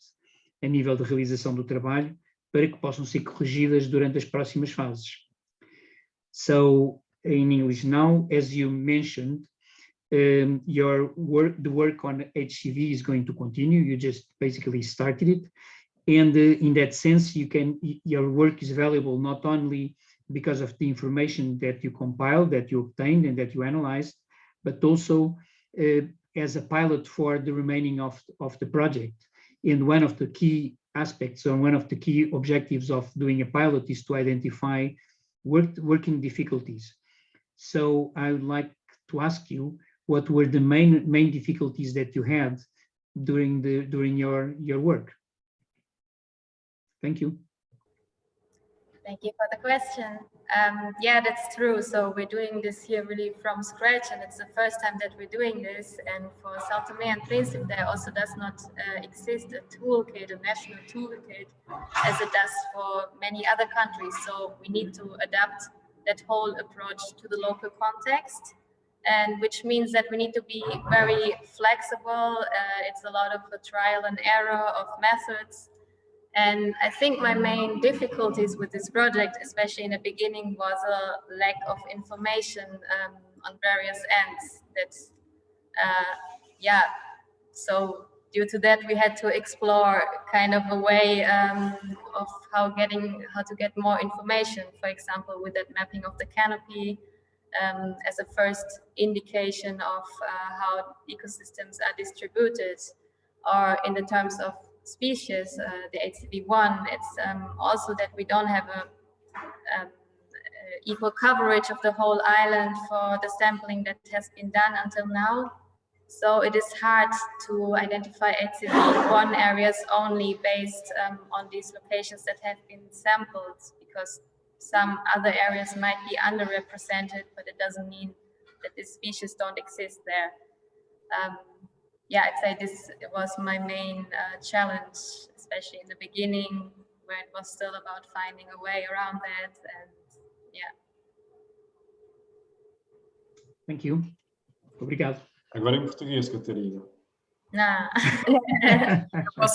a nível de realização do trabalho, para que possam ser corrigidas durante as próximas fases. So, in English now, as you mentioned, the work on HCV is going to continue. You just basically started it. And in that sense, your work is valuable not only because of the information that you compiled, that you obtained, and that you analyzed, but also as a pilot for the remaining of the project. And one of the key aspects, or one of the key objectives of doing a pilot, is to identify working difficulties. So I would like to ask you, what were the main difficulties that you had during your work? Thank you. Thank you for the question. Yeah, that's true. So we're doing this here really from scratch, and it's the first time that we're doing this. And for São Tomé and Príncipe, there also does not exist a toolkit, a national toolkit, as it does for many other countries. So we need to adapt that whole approach to the local context, and which means that we need to be very flexible. It's a lot of trial and error of methods. And I think my main difficulties with this project, especially in the beginning, was a lack of information on various ends. That's, yeah, so due to that, we had to explore kind of a way of how to get more information, for example, with that mapping of the canopy as a first indication of how ecosystems are distributed, or in the terms of species, the HCV1, it's also that we don't have a equal coverage of the whole island for the sampling that has been done until now. So it is hard to identify HCV1 areas only based on these locations that have been sampled, because some other areas might be underrepresented, but it doesn't mean that these species don't exist there. Yeah, I'd say this was my main challenge, especially in the beginning, where it was still about finding a way around that, and yeah. Thank you. Obrigado. Agora em português, Catarina. Não.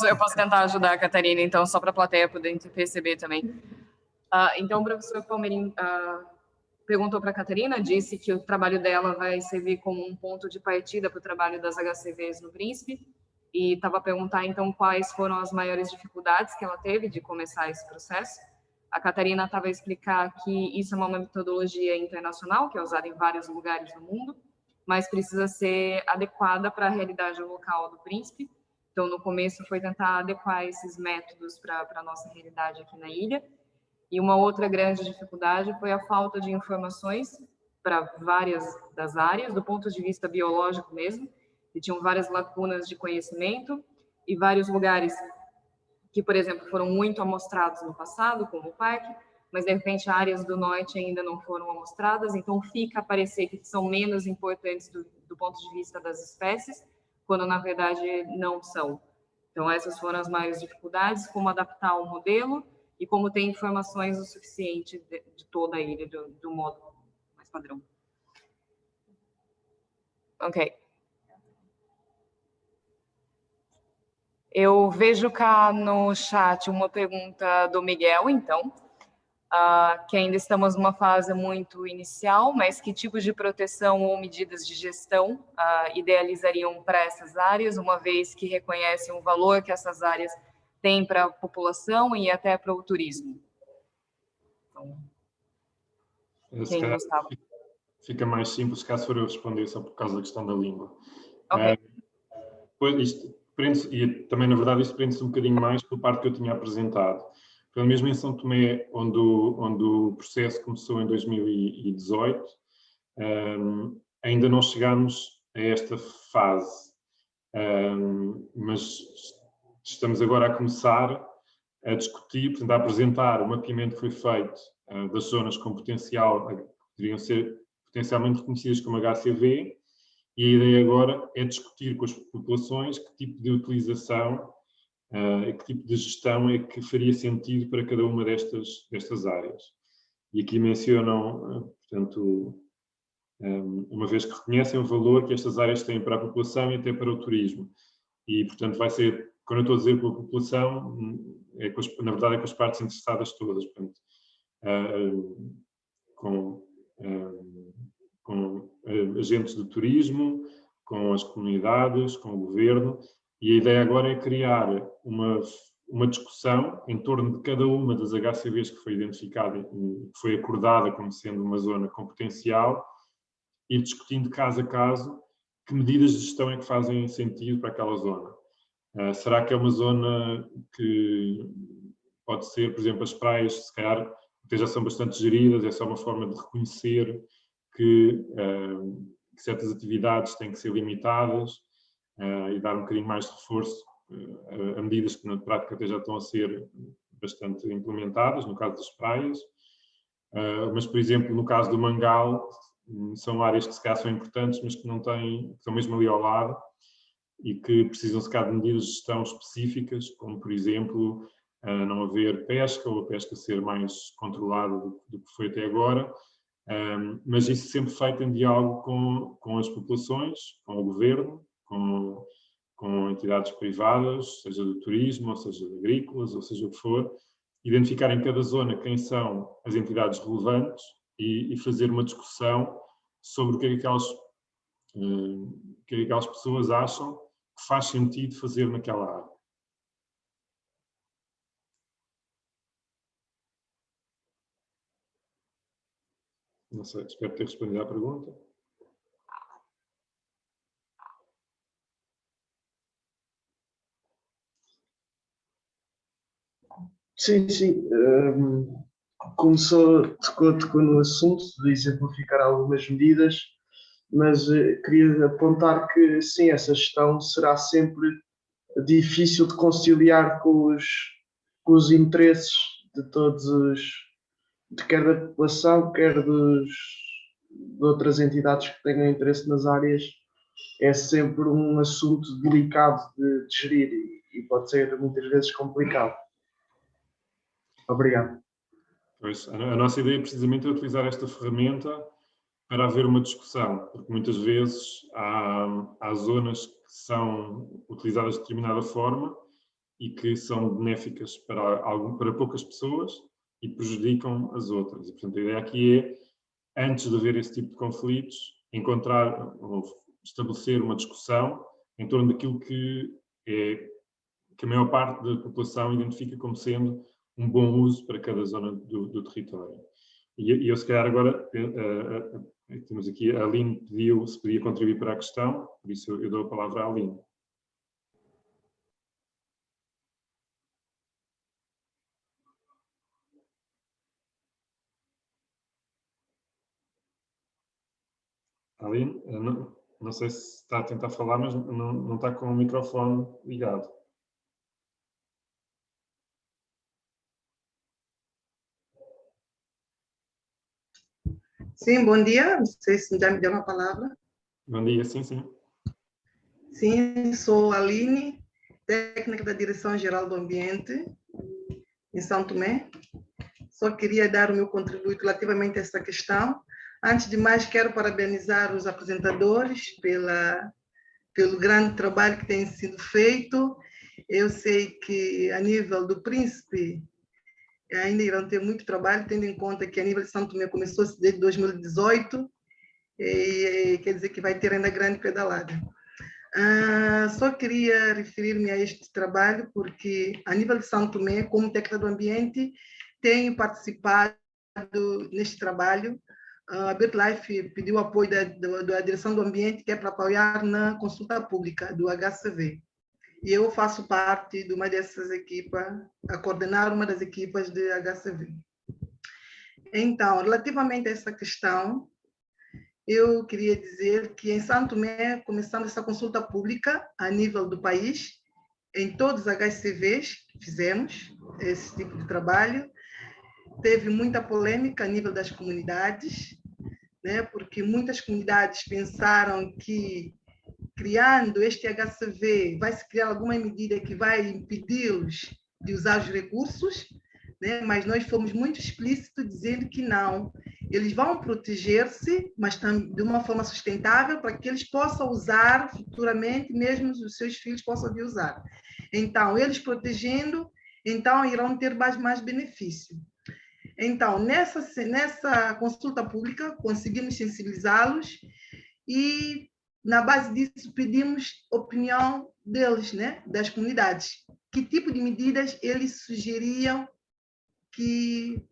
Eu posso tentar ajudar a Catarina, então, só para a plateia poder perceber também. Então, o professor Palmeirim perguntou para a Catarina, disse que o trabalho dela vai servir como um ponto de partida para o trabalho das HCVs no Príncipe, e estava a perguntar, então, quais foram as maiores dificuldades que ela teve de começar esse processo. A Catarina estava a explicar que isso é uma metodologia internacional, que é usada em vários lugares do mundo, mas precisa ser adequada para a realidade local do Príncipe. Então, no começo, foi tentar adequar esses métodos para a nossa realidade aqui na ilha. E uma outra grande dificuldade foi a falta de informações para várias das áreas, do ponto de vista biológico mesmo, que tinham várias lacunas de conhecimento e vários lugares que, por exemplo, foram muito amostrados no passado, como o parque, mas, de repente, áreas do norte ainda não foram amostradas, então fica a parecer que são menos importantes do ponto de vista das espécies, quando, na verdade, não são. Então, essas foram as maiores dificuldades, como adaptar o modelo e como ter informações o suficiente de toda a ilha, do modo mais padrão. Ok. Eu vejo cá no chat uma pergunta do Miguel, então, que ainda estamos numa fase muito inicial, mas que tipos de proteção ou medidas de gestão idealizariam para essas áreas, uma vez que reconhecem o valor que essas áreas têm para a população e até para o turismo? Então, quem gostava? Fica mais simples caso for eu responder, só por causa da questão da língua. Ok. Isto e também, na verdade, isto prende-se um bocadinho mais pela parte que eu tinha apresentado. Pelo mesmo em São Tomé, onde o processo começou em 2018, ainda não chegámos a esta fase, mas estamos agora a começar a discutir, portanto, a apresentar o mapeamento que foi feito das zonas com potencial, que poderiam ser potencialmente reconhecidas como HCV, e a ideia agora é discutir com as populações que tipo de utilização, que tipo de gestão é que faria sentido para cada uma destas áreas. E aqui mencionam, portanto, uma vez que reconhecem o valor que estas áreas têm para a população e até para o turismo. E, portanto, vai ser, quando eu estou a dizer com a população, na verdade é com as partes interessadas todas, portanto, com agentes de turismo, com as comunidades, com o governo, e a ideia agora é criar uma discussão em torno de cada uma das HCVs que foi identificada e que foi acordada como sendo uma zona com potencial, e discutindo caso a caso que medidas de gestão é que fazem sentido para aquela zona. Será que é uma zona que pode ser, por exemplo, as praias, se calhar, até já são bastante geridas, é só uma forma de reconhecer que certas atividades têm que ser limitadas e dar um bocadinho mais de reforço a medidas que na prática até já estão a ser bastante implementadas, no caso das praias. Mas, por exemplo, no caso do Mangal, são áreas que se calhar são importantes, mas que não têm, que estão mesmo ali ao lado e que precisam se calhar de medidas de gestão específicas, como, por exemplo, não haver pesca ou a pesca ser mais controlada do que foi até agora, mas isso sempre feito em diálogo com as populações, com o governo, com entidades privadas, seja do turismo, ou seja de agrícolas, ou seja o que for, identificar em cada zona quem são as entidades relevantes e fazer uma discussão sobre o que é que aquelas pessoas acham que faz sentido fazer naquela área. Não sei, espero ter respondido à pergunta. Sim, sim. Tocou no assunto de exemplificar algumas medidas, mas queria apontar que, sim, essa gestão será sempre difícil de conciliar com os interesses de quer da população, quer de outras entidades que tenham interesse nas áreas. É sempre um assunto delicado de gerir e pode ser muitas vezes complicado. Obrigado. Pois, a nossa ideia precisamente é utilizar esta ferramenta para haver uma discussão, porque muitas vezes há zonas que são utilizadas de determinada forma e que são benéficas para poucas pessoas e prejudicam as outras. E, portanto, a ideia aqui é, antes de haver esse tipo de conflitos, encontrar ou estabelecer uma discussão em torno daquilo que a maior parte da população identifica como sendo um bom uso para cada zona do território. E eu, se calhar, agora, temos aqui, a Aline pediu se podia contribuir para a questão, por isso eu dou a palavra à Aline. Aline, não sei se está a tentar falar, mas não está com o microfone ligado. Sim, bom dia. Não sei se já me deu uma palavra. Bom dia, sim, sim. Sim, sou Aline, técnica da Direção-Geral do Ambiente, em São Tomé. Só queria dar o meu contributo relativamente a essa questão. Antes de mais, quero parabenizar os apresentadores pelo grande trabalho que tem sido feito. Eu sei que, a nível do Príncipe, ainda irão ter muito trabalho, tendo em conta que a nível de São Tomé começou-se desde 2018, e quer dizer que vai ter ainda grande pedalada. Só queria referir-me a este trabalho, porque a nível de São Tomé, como técnica do ambiente, tenho participado neste trabalho. A BirdLife pediu apoio da Direção do Ambiente, que é para apoiar na consulta pública do HCV. E eu faço parte de uma dessas equipas, a coordenar uma das equipas de HCV. Então, relativamente a essa questão, eu queria dizer que em São Tomé, começando essa consulta pública a nível do país, em todos os HCVs que fizemos esse tipo de trabalho, teve muita polêmica a nível das comunidades, né, porque muitas comunidades pensaram que, criando este HCV, vai se criar alguma medida que vai impedi-los de usar os recursos, né? Mas nós fomos muito explícitos dizendo que não, eles vão proteger-se, mas de uma forma sustentável, para que eles possam usar futuramente, mesmo os seus filhos possam vir usar. Então, eles protegendo, então irão ter mais benefício. Então, nessa consulta pública, conseguimos sensibilizá-los e, na base disso, pedimos opinião deles, né, das comunidades. Que tipo de medidas eles sugeriam que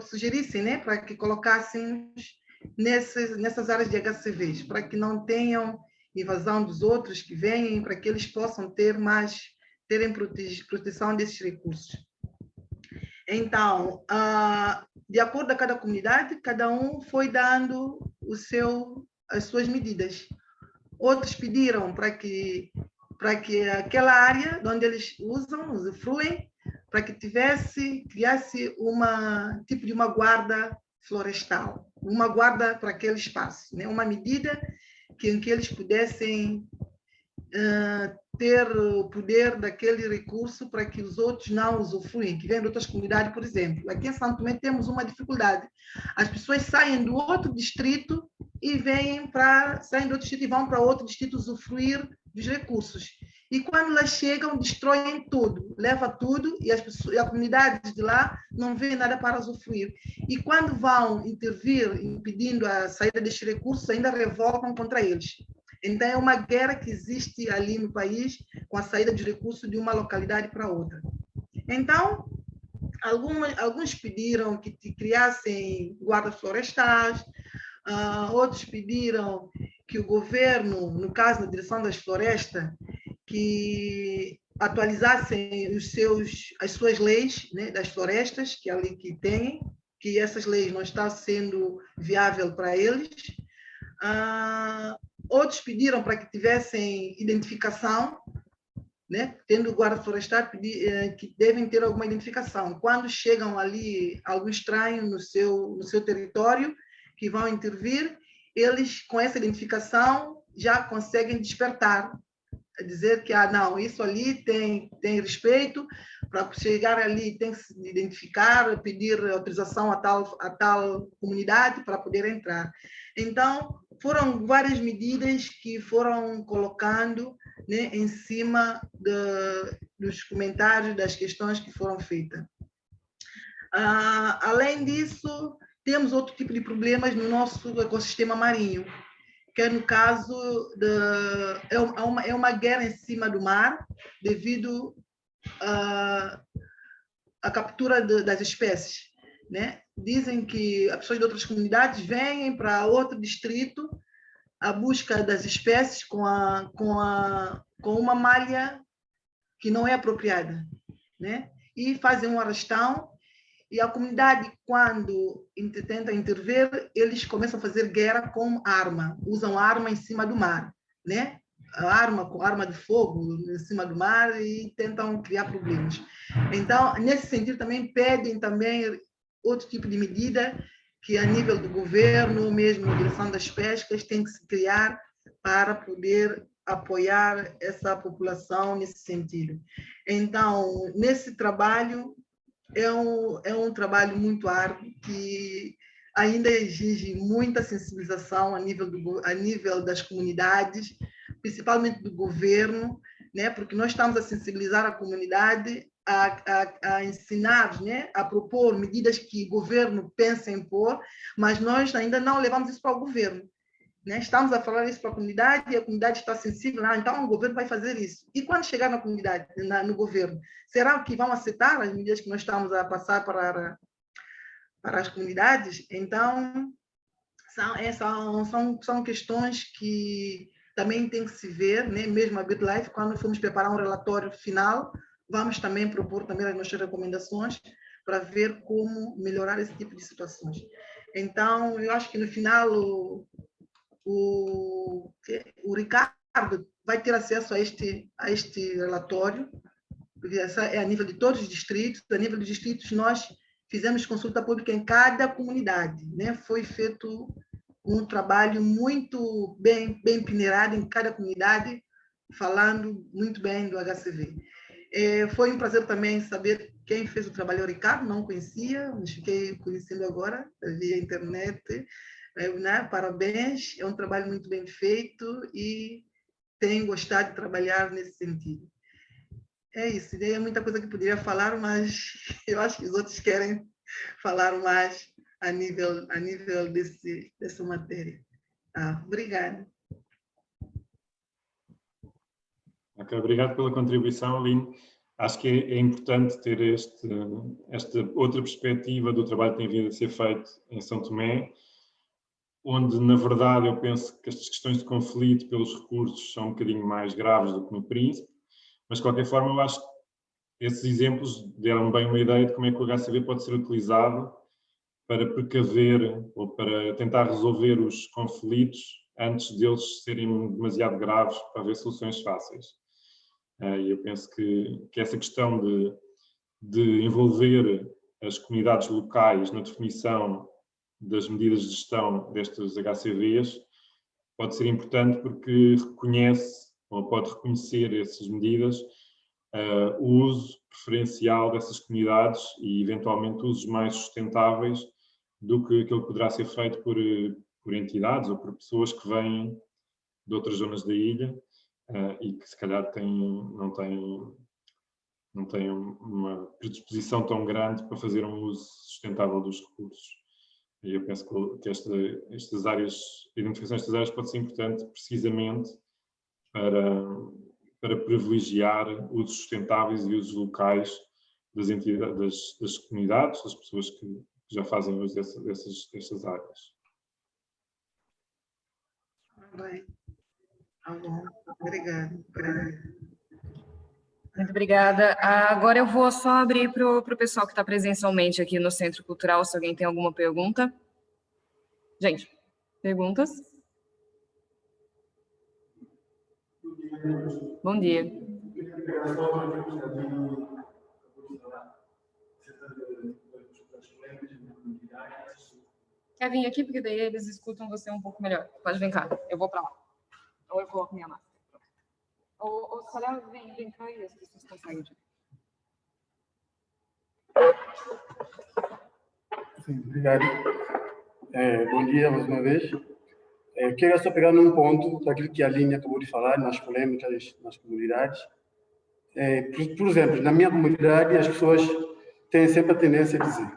sugerissem, né, para que colocássemos nessas áreas de HCVs, para que não tenham invasão dos outros que vêm, para que eles possam terem proteção desses recursos. Então, de acordo com cada comunidade, cada um foi dando as suas medidas. Outros pediram para que aquela área onde eles usufruem, para que criasse tipo de uma guarda florestal, uma guarda para aquele espaço, né? Uma medida em que eles pudessem ter o poder daquele recurso para que os outros não usufruem, que vêm de outras comunidades, por exemplo. Aqui em São Tomé temos uma dificuldade. As pessoas saem do outro distrito e saem do outro distrito e vão para outro distrito usufruir dos recursos. E quando elas chegam, destroem tudo, leva tudo e a comunidade de lá não vê nada para usufruir. E quando vão intervir impedindo a saída destes recursos, ainda revoltam contra eles. Então, é uma guerra que existe ali no país com a saída de recursos de uma localidade para outra. Então, alguns pediram que criassem guardas florestais, outros pediram que o governo, no caso, na direção das florestas, que atualizassem as suas leis, né, das florestas que ali que têm, que essas leis não estão sendo viável para eles. Outros pediram para que tivessem identificação, né? Tendo guarda florestal, que devem ter alguma identificação. Quando chegam ali algum estranho no seu território, que vão intervir, eles, com essa identificação, já conseguem despertar, a dizer que, não, isso ali tem respeito, para chegar ali tem que se identificar, pedir autorização a tal comunidade para poder entrar. Então, foram várias medidas que foram colocando, né, em cima dos comentários, das questões que foram feitas. Além disso, temos outro tipo de problemas no nosso ecossistema marinho, que é no caso é uma guerra em cima do mar, devido à captura das espécies, né? Dizem que as pessoas de outras comunidades vêm para outro distrito à busca das espécies com uma malha que não é apropriada, né? E fazem um arrastão, e a comunidade, quando tenta intervir, eles começam a fazer guerra com arma, usam arma em cima do mar, né? Arma de fogo em cima do mar, e tentam criar problemas. Então, nesse sentido, também pedem outro tipo de medida que, a nível do governo, mesmo a direção das pescas, tem que se criar para poder apoiar essa população nesse sentido. Então, nesse trabalho, é um trabalho muito árduo, que ainda exige muita sensibilização a nível das comunidades, principalmente do governo, né? Porque nós estamos a sensibilizar a comunidade, a ensinar, né? A propor medidas que o governo pensa em pôr, mas nós ainda não levamos isso para o governo, né? Estamos a falar isso para a comunidade, e a comunidade está sensível, então o governo vai fazer isso. E quando chegar na comunidade, no governo, será que vão aceitar as medidas que nós estamos a passar para as comunidades? Então, são questões que também tem que se ver, né? Mesmo a BitLife, quando formos preparar um relatório final, vamos também propor também as nossas recomendações para ver como melhorar esse tipo de situações. Então, eu acho que no final o Ricardo vai ter acesso a este relatório, porque essa é a nível de todos os distritos. A nível dos distritos, nós fizemos consulta pública em cada comunidade, né? Foi feito um trabalho muito bem peneirado em cada comunidade, falando muito bem do HCV. Foi um prazer também saber quem fez o trabalho. O Ricardo, não conhecia, mas fiquei conhecendo agora, via internet. Né? Parabéns, é um trabalho muito bem feito e tenho gostado de trabalhar nesse sentido. É isso, é muita coisa que poderia falar, mas eu acho que os outros querem falar mais a nível dessa matéria. Obrigada. Ok, obrigado pela contribuição, Aline. Acho que é importante ter esta outra perspectiva do trabalho que tem vindo a ser feito em São Tomé, onde, na verdade, eu penso que estas questões de conflito pelos recursos são um bocadinho mais graves do que no Príncipe, mas, de qualquer forma, eu acho que esses exemplos deram bem uma ideia de como é que o HCV pode ser utilizado para precaver ou para tentar resolver os conflitos antes deles serem demasiado graves para haver soluções fáceis. E eu penso que essa questão de envolver as comunidades locais na definição das medidas de gestão destas HCVs pode ser importante porque reconhece ou pode reconhecer essas medidas, o uso preferencial dessas comunidades e eventualmente usos mais sustentáveis do que aquilo que poderá ser feito por entidades ou por pessoas que vêm de outras zonas da ilha e que se calhar não têm uma predisposição tão grande para fazer um uso sustentável dos recursos. E eu penso que estas áreas, a identificação destas áreas pode ser importante precisamente para privilegiar usos sustentáveis e usos locais das entidades, das comunidades, das pessoas que já fazem uso dessas áreas. Bem. Obrigada. Muito obrigada. Agora eu vou só abrir para o pessoal que está presencialmente aqui no Centro Cultural, se alguém tem alguma pergunta. Gente, perguntas? Bom dia. Quer vir aqui? Porque daí eles escutam você um pouco melhor. Pode vir cá, eu vou para lá. Ou eu coloco minha máscara. Ou se calhar vem cá e as pessoas conseguem. Sim, obrigado. Bom dia mais uma vez. Quero só pegar num ponto daquilo que a Aline acabou de falar, nas polêmicas nas comunidades. Por exemplo, na minha comunidade, as pessoas têm sempre a tendência a dizer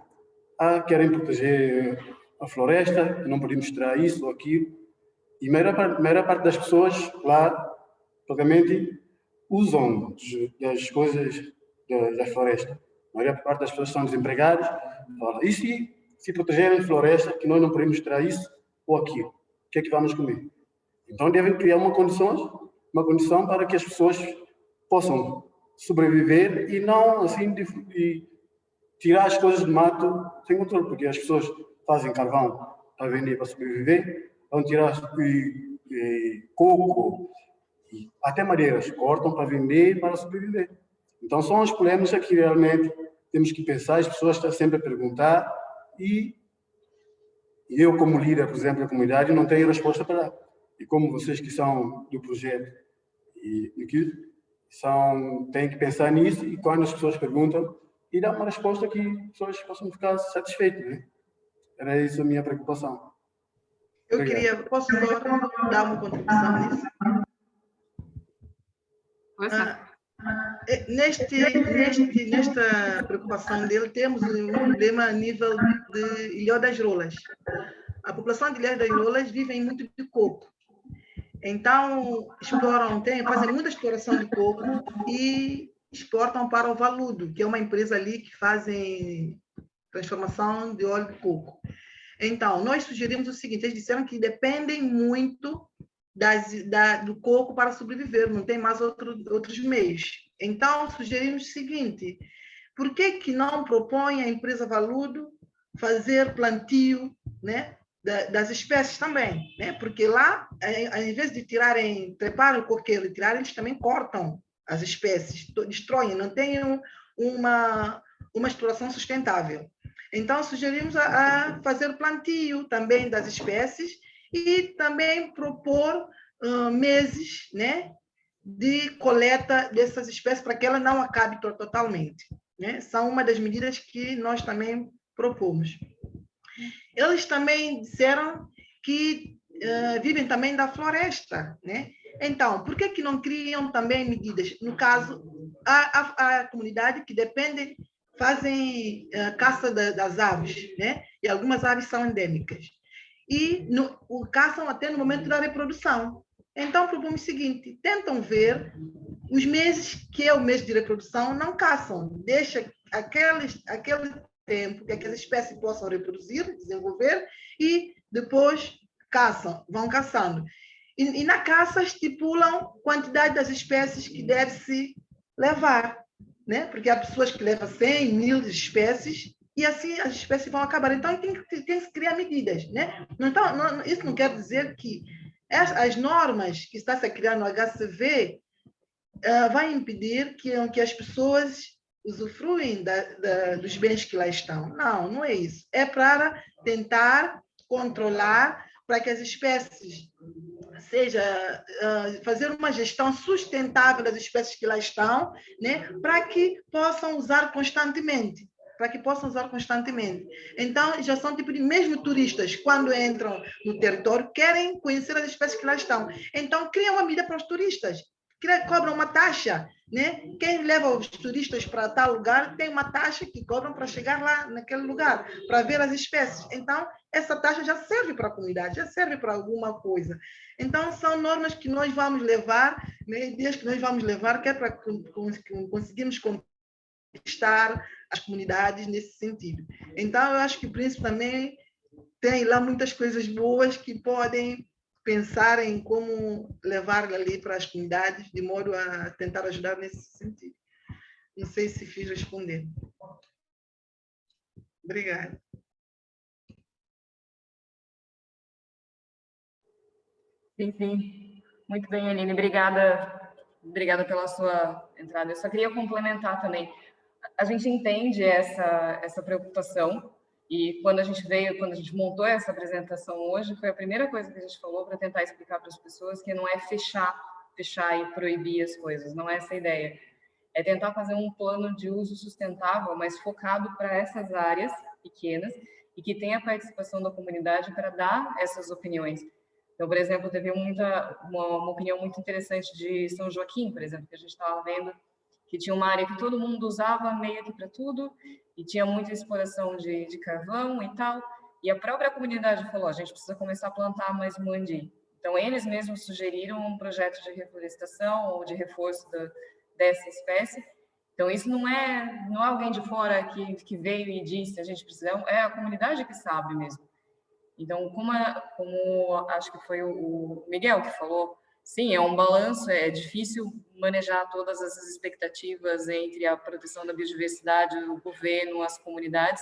querem proteger a floresta, não podemos tirar isso ou aquilo. E a maior parte das pessoas lá, praticamente, usam das coisas da floresta. A maior parte das pessoas são desempregadas. Fala, e se protegerem a floresta, que nós não podemos tirar isso ou aquilo? O que é que vamos comer? Então, devem criar uma condição para que as pessoas possam sobreviver e não, assim, de tirar as coisas do mato sem controle, porque as pessoas fazem carvão para vender, para sobreviver, vão tirar coco, e até madeiras, cortam para vender, para sobreviver. Então, são as polêmicas que realmente temos que pensar, as pessoas estão sempre a perguntar, e eu, como líder, por exemplo, da comunidade, não tenho resposta para dar. E como vocês que são do projeto, têm que pensar nisso, e quando as pessoas perguntam, e dar uma resposta que as pessoas possam ficar satisfeitas, né? Era isso a minha preocupação. Posso só dar uma contribuição nisso? Nesta preocupação dele, temos um problema a nível de Ilha das Rolas. A população de Ilha das Rolas vive muito de coco. Então, fazem muita exploração de coco e exportam para o Valudo, que é uma empresa ali que fazem transformação de óleo de coco. Então, nós sugerimos o seguinte, eles disseram que dependem muito do coco para sobreviver, não tem mais outros meios. Então, sugerimos o seguinte, por que não propõe a empresa Valudo fazer plantio, né, das espécies também, né? Porque lá, ao invés de trepar o coqueiro e tirar, eles também cortam as espécies, destroem, não tem uma exploração sustentável. Então, sugerimos a fazer plantio também das espécies e também propor meses, né, de coleta dessas espécies para que ela não acabe totalmente, né? São uma das medidas que nós também propomos. Eles também disseram que vivem também da floresta, né? Então, por que não criam também medidas? No caso, a comunidade que depende, fazem caça das aves, né? E algumas aves são endêmicas. E caçam até no momento da reprodução. Então, propomos o seguinte, tentam ver os meses que é o mês de reprodução, não caçam, deixa aquele tempo que aquelas espécies possam reproduzir, desenvolver, e depois vão caçando. E na caça estipulam quantidade das espécies que deve-se levar, né? Porque há pessoas que levam 100, 1000 espécies e assim as espécies vão acabar. Então, tem que se criar medidas, né? Então, isso não quer dizer que as normas que está se a criar no HCV vai impedir que as pessoas usufruem dos bens que lá estão. Não, não é isso. É para tentar controlar, para que as espécies fazer uma gestão sustentável das espécies que lá estão, né, para que possam usar constantemente. Então, já são tipo de mesmo turistas, quando entram no território, querem conhecer as espécies que lá estão. Então, criam uma medida para os turistas, cobram uma taxa, né? Quem leva os turistas para tal lugar tem uma taxa que cobram para chegar lá naquele lugar, para ver as espécies. Então, essa taxa já serve para a comunidade, já serve para alguma coisa. Então, são normas que nós vamos levar, né, ideias que nós vamos levar, que é para conseguirmos conquistar as comunidades nesse sentido. Então, eu acho que o Príncipe também tem lá muitas coisas boas que podem pensar em como levar ali para as comunidades, de modo a tentar ajudar nesse sentido. Não sei se fiz responder. Obrigada. Sim. Muito bem, Aline. Obrigada pela sua entrada. Eu só queria complementar também. A gente entende essa preocupação, e quando a gente montou essa apresentação hoje, foi a primeira coisa que a gente falou para tentar explicar para as pessoas que não é fechar e proibir as coisas, não é essa a ideia. É tentar fazer um plano de uso sustentável, mas focado para essas áreas pequenas e que tenha a participação da comunidade para dar essas opiniões. Então, por exemplo, teve uma opinião muito interessante de São Joaquim, por exemplo, que a gente estava vendo, que tinha uma área que todo mundo usava meio que para tudo, e tinha muita exploração de carvão e tal, e a própria comunidade falou, a gente precisa começar a plantar mais muandi. Então, eles mesmos sugeriram um projeto de reflorestação ou de reforço dessa espécie. Então, isso não é alguém de fora que veio e disse, a gente precisa, é a comunidade que sabe mesmo. Então, como acho que foi o Miguel que falou, sim, é um balanço, é difícil manejar todas essas expectativas entre a proteção da biodiversidade, o governo, as comunidades,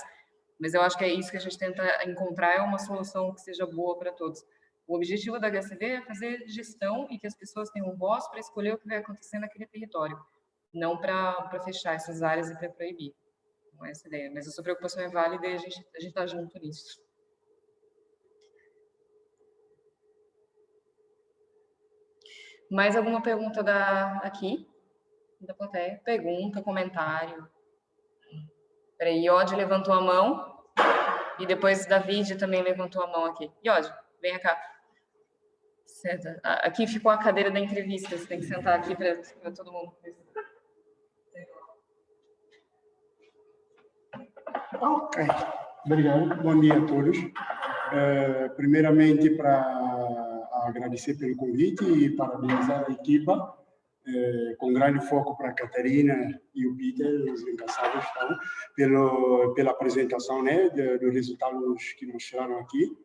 mas eu acho que é isso que a gente tenta encontrar, é uma solução que seja boa para todos. O objetivo da HCV é fazer gestão e que as pessoas tenham voz para escolher o que vai acontecer naquele território, não para fechar essas áreas e para proibir. Não é essa a ideia, mas a sua preocupação é válida e a gente está junto nisso. Mais alguma pergunta aqui, da plateia? Pergunta, comentário? Peraí, Iode levantou a mão e depois David também levantou a mão aqui. Iode, venha cá. Senta. Aqui ficou a cadeira da entrevista, você tem que sentar aqui para todo mundo. Ok, obrigado. Bom dia a todos. Primeiramente, para agradecer pelo convite e parabenizar a equipa, com grande foco para a Catarina e o Peter, os encaçados, pela apresentação, né, dos resultados que mostraram aqui.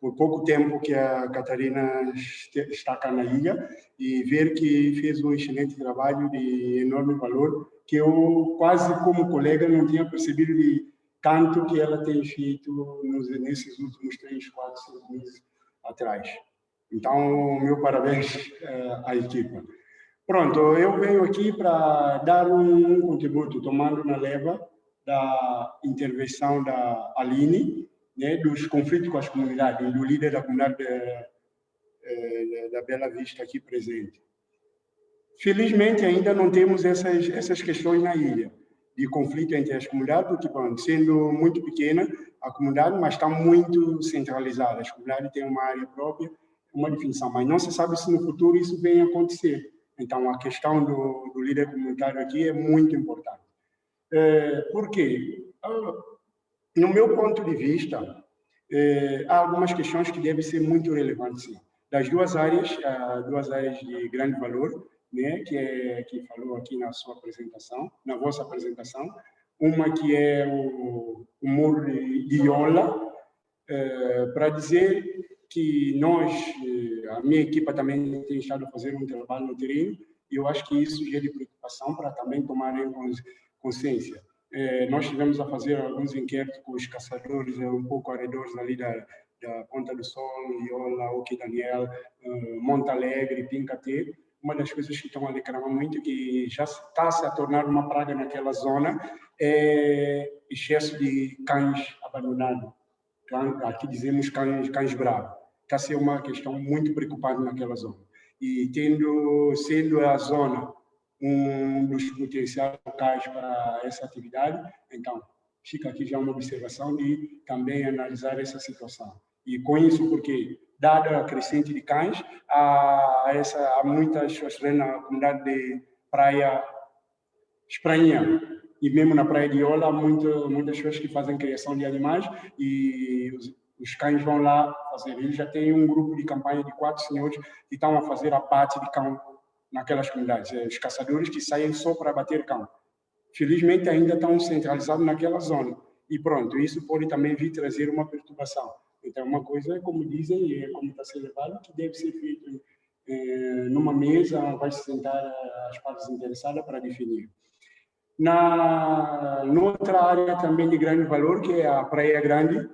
Por pouco tempo que a Catarina está cá na ilha, e ver que fez um excelente trabalho de enorme valor, que eu quase como colega não tinha percebido de tanto que ela tem feito nesses últimos 3, 4, 5 meses atrás. Então, meu parabéns à equipa. Pronto, eu venho aqui para dar um contributo, tomando na leva da intervenção da Aline, né, dos conflitos com as comunidades, do líder da comunidade da Bela Vista aqui presente. Felizmente, ainda não temos essas questões na ilha, de conflito entre as comunidades, porque, sendo muito pequena a comunidade, mas está muito centralizada. As comunidades têm uma área própria, uma definição, mas não se sabe se no futuro isso venha a acontecer. Então, a questão do líder comunitário aqui é muito importante. Por quê? No meu ponto de vista, há algumas questões que devem ser muito relevantes, sim. Das duas áreas de grande valor, né, que falou aqui na sua apresentação, na vossa apresentação, uma que é o muro de Iola, para dizer que nós, a minha equipa também tem estado a fazer um trabalho no terreno, e eu acho que isso é de preocupação para também tomarem consciência. Nós estivemos a fazer alguns inquéritos com os caçadores um pouco arredores ali da Ponta do Sol, Iola, Oque Daniel, Monte Alegre, Pincate. Uma das coisas que estão a reclamar muito, que já está se a tornar uma praga naquela zona, é excesso de cães abandonados. Aqui dizemos cães bravos. Está a ser uma questão muito preocupante naquela zona. E sendo a zona um dos potenciais locais para essa atividade, então fica aqui já uma observação de também analisar essa situação. E com isso, porque, dada a crescente de cães, há muitas pessoas na comunidade de Praia Esprainha, e mesmo na Praia de Iola, há muitas pessoas que fazem criação de animais e os cães vão lá fazer. Eles já têm um grupo de campanha de 4 senhores que estão a fazer abate de cão naquelas comunidades. Os caçadores que saem só para abater cão. Felizmente, ainda estão centralizados naquela zona. E pronto, isso pode também vir trazer uma perturbação. Então, uma coisa, como dizem, e como está sendo levado, que deve ser feito numa mesa, vai se sentar as partes interessadas para definir. Noutra área também de grande valor, que é a Praia Grande,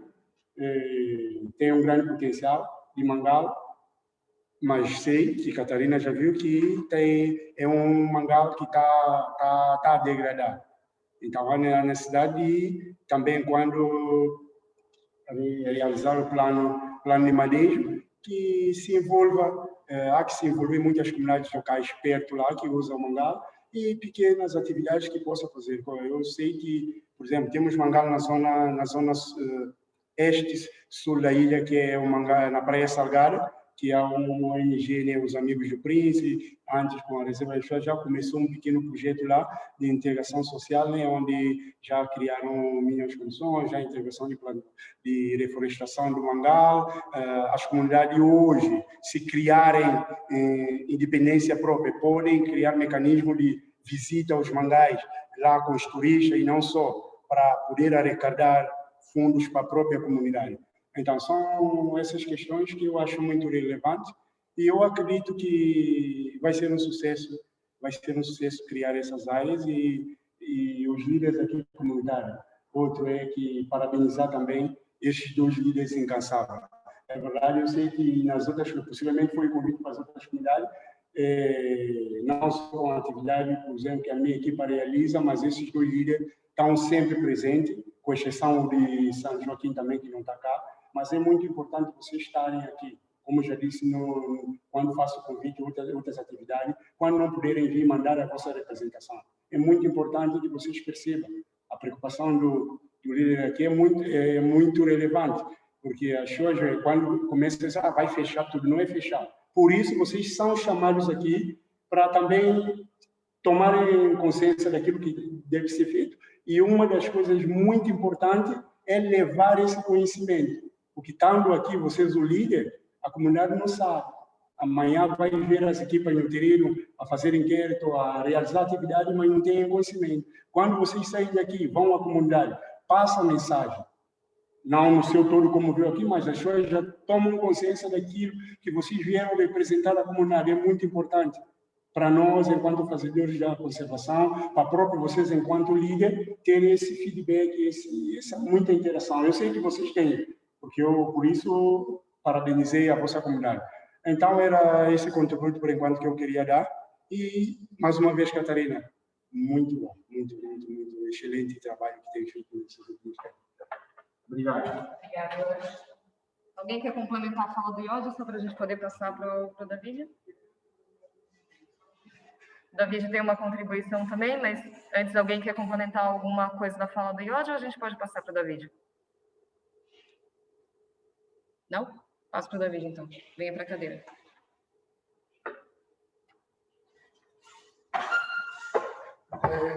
tem um grande potencial de mangal, mas sei que Catarina já viu que é um mangal que está a degradar. Então, há necessidade de, também, quando realizar o plano de manejo, que se envolva, há que se envolver muitas comunidades locais perto lá que usam o mangal e pequenas atividades que possa fazer. Eu sei que, por exemplo, temos mangal na zona este, sul da ilha, que é o mangal na Praia Salgada, que é uma ONG, né, os Amigos do Príncipe, antes com a Reserva de já começou um pequeno projeto lá de integração social, né, onde já criaram minhas condições, já integração de reflorestação do mangal. As comunidades hoje, se criarem independência própria, podem criar mecanismo de visita aos mangais lá com os turistas e não só para poder arrecadar fundos para a própria comunidade. Então, são essas questões que eu acho muito relevantes e eu acredito que vai ser um sucesso criar essas áreas e os líderes aqui comunitários. Outro é que parabenizar também estes 2 líderes incansáveis. É verdade, eu sei que nas outras, possivelmente foi convite para as outras comunidades, não só com a atividade, por exemplo, que a minha equipa realiza, mas esses 2 líderes estão sempre presentes, com exceção de São Joaquim também, que não está cá, mas é muito importante vocês estarem aqui. Como já disse, quando faço o convite a outras atividades, quando não puderem vir mandar a vossa representação. É muito importante que vocês percebam. A preocupação do líder aqui é muito relevante, porque as pessoas, quando começam a dizer, vai fechar tudo, não é fechar. Por isso, vocês são chamados aqui para também tomarem consciência daquilo que deve ser feito. E uma das coisas muito importantes é levar esse conhecimento. Porque estando aqui, vocês, o líder, a comunidade não sabe. Amanhã vai ver as equipas no terreno a fazer inquérito, a realizar atividade, mas não tem conhecimento. Quando vocês saem daqui, vão à comunidade, passa a mensagem. Não no seu todo como viu aqui, mas as pessoas já tomam consciência daquilo que vocês vieram representar a comunidade. É muito importante para nós, enquanto fazedores da conservação, para próprio vocês, enquanto líder, terem esse feedback, essa muita interação. Eu sei que vocês têm, porque eu, por isso, parabenizei a vossa comunidade. Então, era esse contributo, por enquanto, que eu queria dar. E, mais uma vez, Catarina, muito bom, muito excelente trabalho que tem feito nesses últimos tempos. Obrigado. Obrigada. Alguém quer complementar a fala do Iódio, só para a gente poder passar para o David? O David tem uma contribuição também, mas antes alguém quer complementar alguma coisa da fala do Iódio ou a gente pode passar para o David? Não? Passo para o David, então. Venha para a cadeira.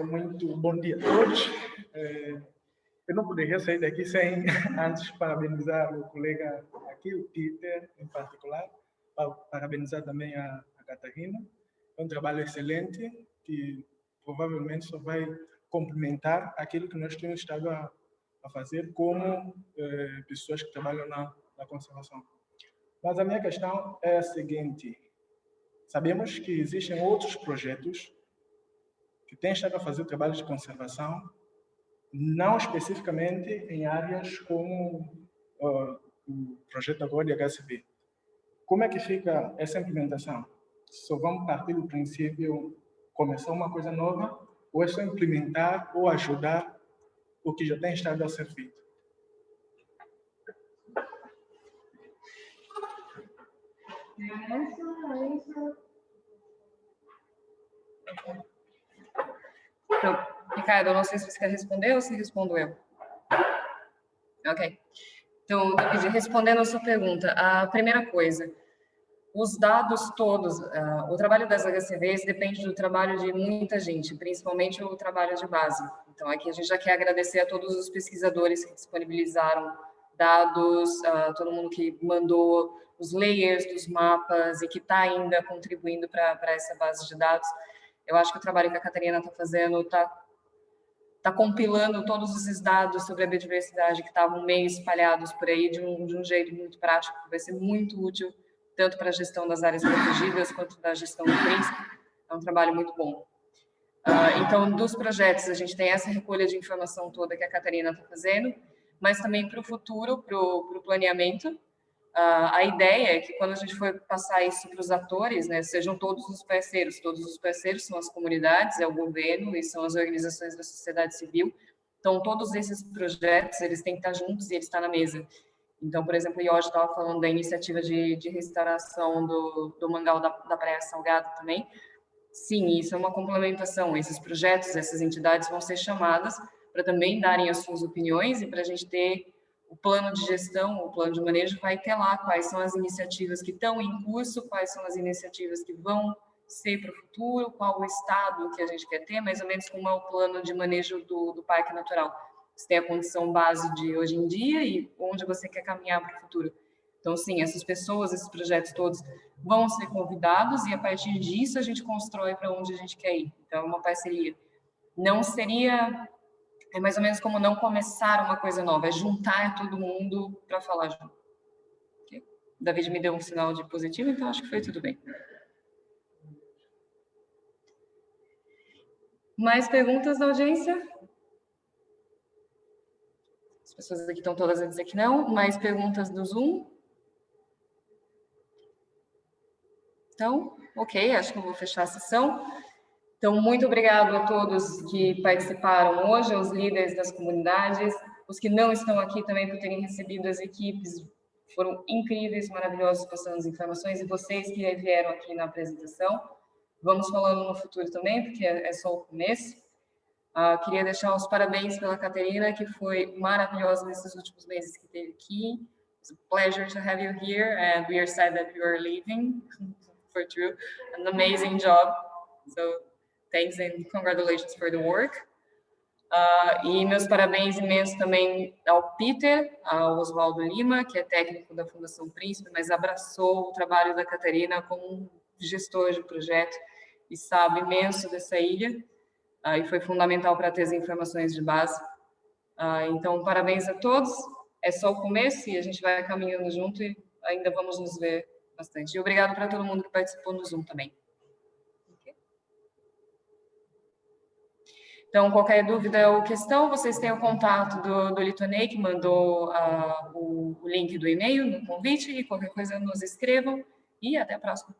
Muito bom dia a todos. Eu não poderia sair daqui sem antes parabenizar o colega aqui, o Peter, em particular, parabenizar também a Catarina. É um trabalho excelente que provavelmente só vai complementar aquilo que nós temos estado a fazer como pessoas que trabalham na conservação. Mas a minha questão é a seguinte: sabemos que existem outros projetos que têm estado a fazer trabalho de conservação não especificamente em áreas como o projeto agora de HCP. Como é que fica essa implementação? Só vamos partir do princípio começar uma coisa nova, ou é só implementar ou ajudar o que já tem estado a ser feito? Então, Ricardo, eu não sei se você quer responder ou se respondo eu. Ok. Então, David, respondendo a sua pergunta, a primeira coisa, os dados todos, o trabalho das HCVs depende do trabalho de muita gente, principalmente o trabalho de base. Então, aqui a gente já quer agradecer a todos os pesquisadores que disponibilizaram dados, a todo mundo que mandou os layers dos mapas e que está ainda contribuindo para essa base de dados. Eu acho que o trabalho que a Catarina está fazendo está compilando todos esses dados sobre a biodiversidade que estavam meio espalhados por aí de um jeito muito prático, que vai ser muito útil tanto para a gestão das áreas protegidas quanto da gestão do príncipe. É um trabalho muito bom. Então, dos projetos, a gente tem essa recolha de informação toda que a Catarina está fazendo, mas também para o futuro, para o planeamento. A ideia é que quando a gente for passar isso para os atores, né, sejam todos os parceiros são as comunidades, é o governo e são as organizações da sociedade civil. Então, todos esses projetos, eles têm que estar juntos e eles estão na mesa. Então, por exemplo, o Jorge estava falando da iniciativa de restauração do mangal da Praia Salgada também. Sim, isso é uma complementação. Esses projetos, essas entidades vão ser chamadas para também darem as suas opiniões e para a gente ter o plano de gestão, o plano de manejo vai ter lá quais são as iniciativas que estão em curso, quais são as iniciativas que vão ser para o futuro, qual o estado que a gente quer ter, mais ou menos como é o plano de manejo do Parque Natural. Você tem a condição base de hoje em dia e onde você quer caminhar para o futuro. Então, sim, essas pessoas, esses projetos todos vão ser convidados e, a partir disso, a gente constrói para onde a gente quer ir. Então, é uma parceria. Não seria... É mais ou menos como não começar uma coisa nova, é juntar todo mundo para falar junto. Okay? David me deu um sinal de positivo, então acho que foi tudo bem. Mais perguntas da audiência? As pessoas aqui estão todas a dizer que não. Mais perguntas do Zoom? Então, ok, acho que eu vou fechar a sessão. Então, muito obrigado a todos que participaram hoje, aos líderes das comunidades, os que não estão aqui também por terem recebido as equipes, foram incríveis, maravilhosos passando as informações, e vocês que vieram aqui na apresentação. Vamos falando no futuro também, porque é só o começo. Queria deixar os parabéns pela Catarina, que foi maravilhosa nesses últimos meses que esteve aqui. It's a pleasure to have you here, and we are sad that you are leaving, for true. An amazing job. So, thanks and congratulations for the work. E meus parabéns imensos também ao Peter, ao Oswaldo Lima, que é técnico da Fundação Príncipe, mas abraçou o trabalho da Catarina como um gestor de projeto e sabe imenso dessa ilha, e foi fundamental para ter as informações de base. Então, parabéns a todos. É só o começo e a gente vai caminhando junto e ainda vamos nos ver bastante. E obrigado para todo mundo que participou no Zoom também. Então, qualquer dúvida ou questão, vocês têm o contato do Litonei, que mandou o link do e-mail no convite, e qualquer coisa nos escrevam, e até a próxima.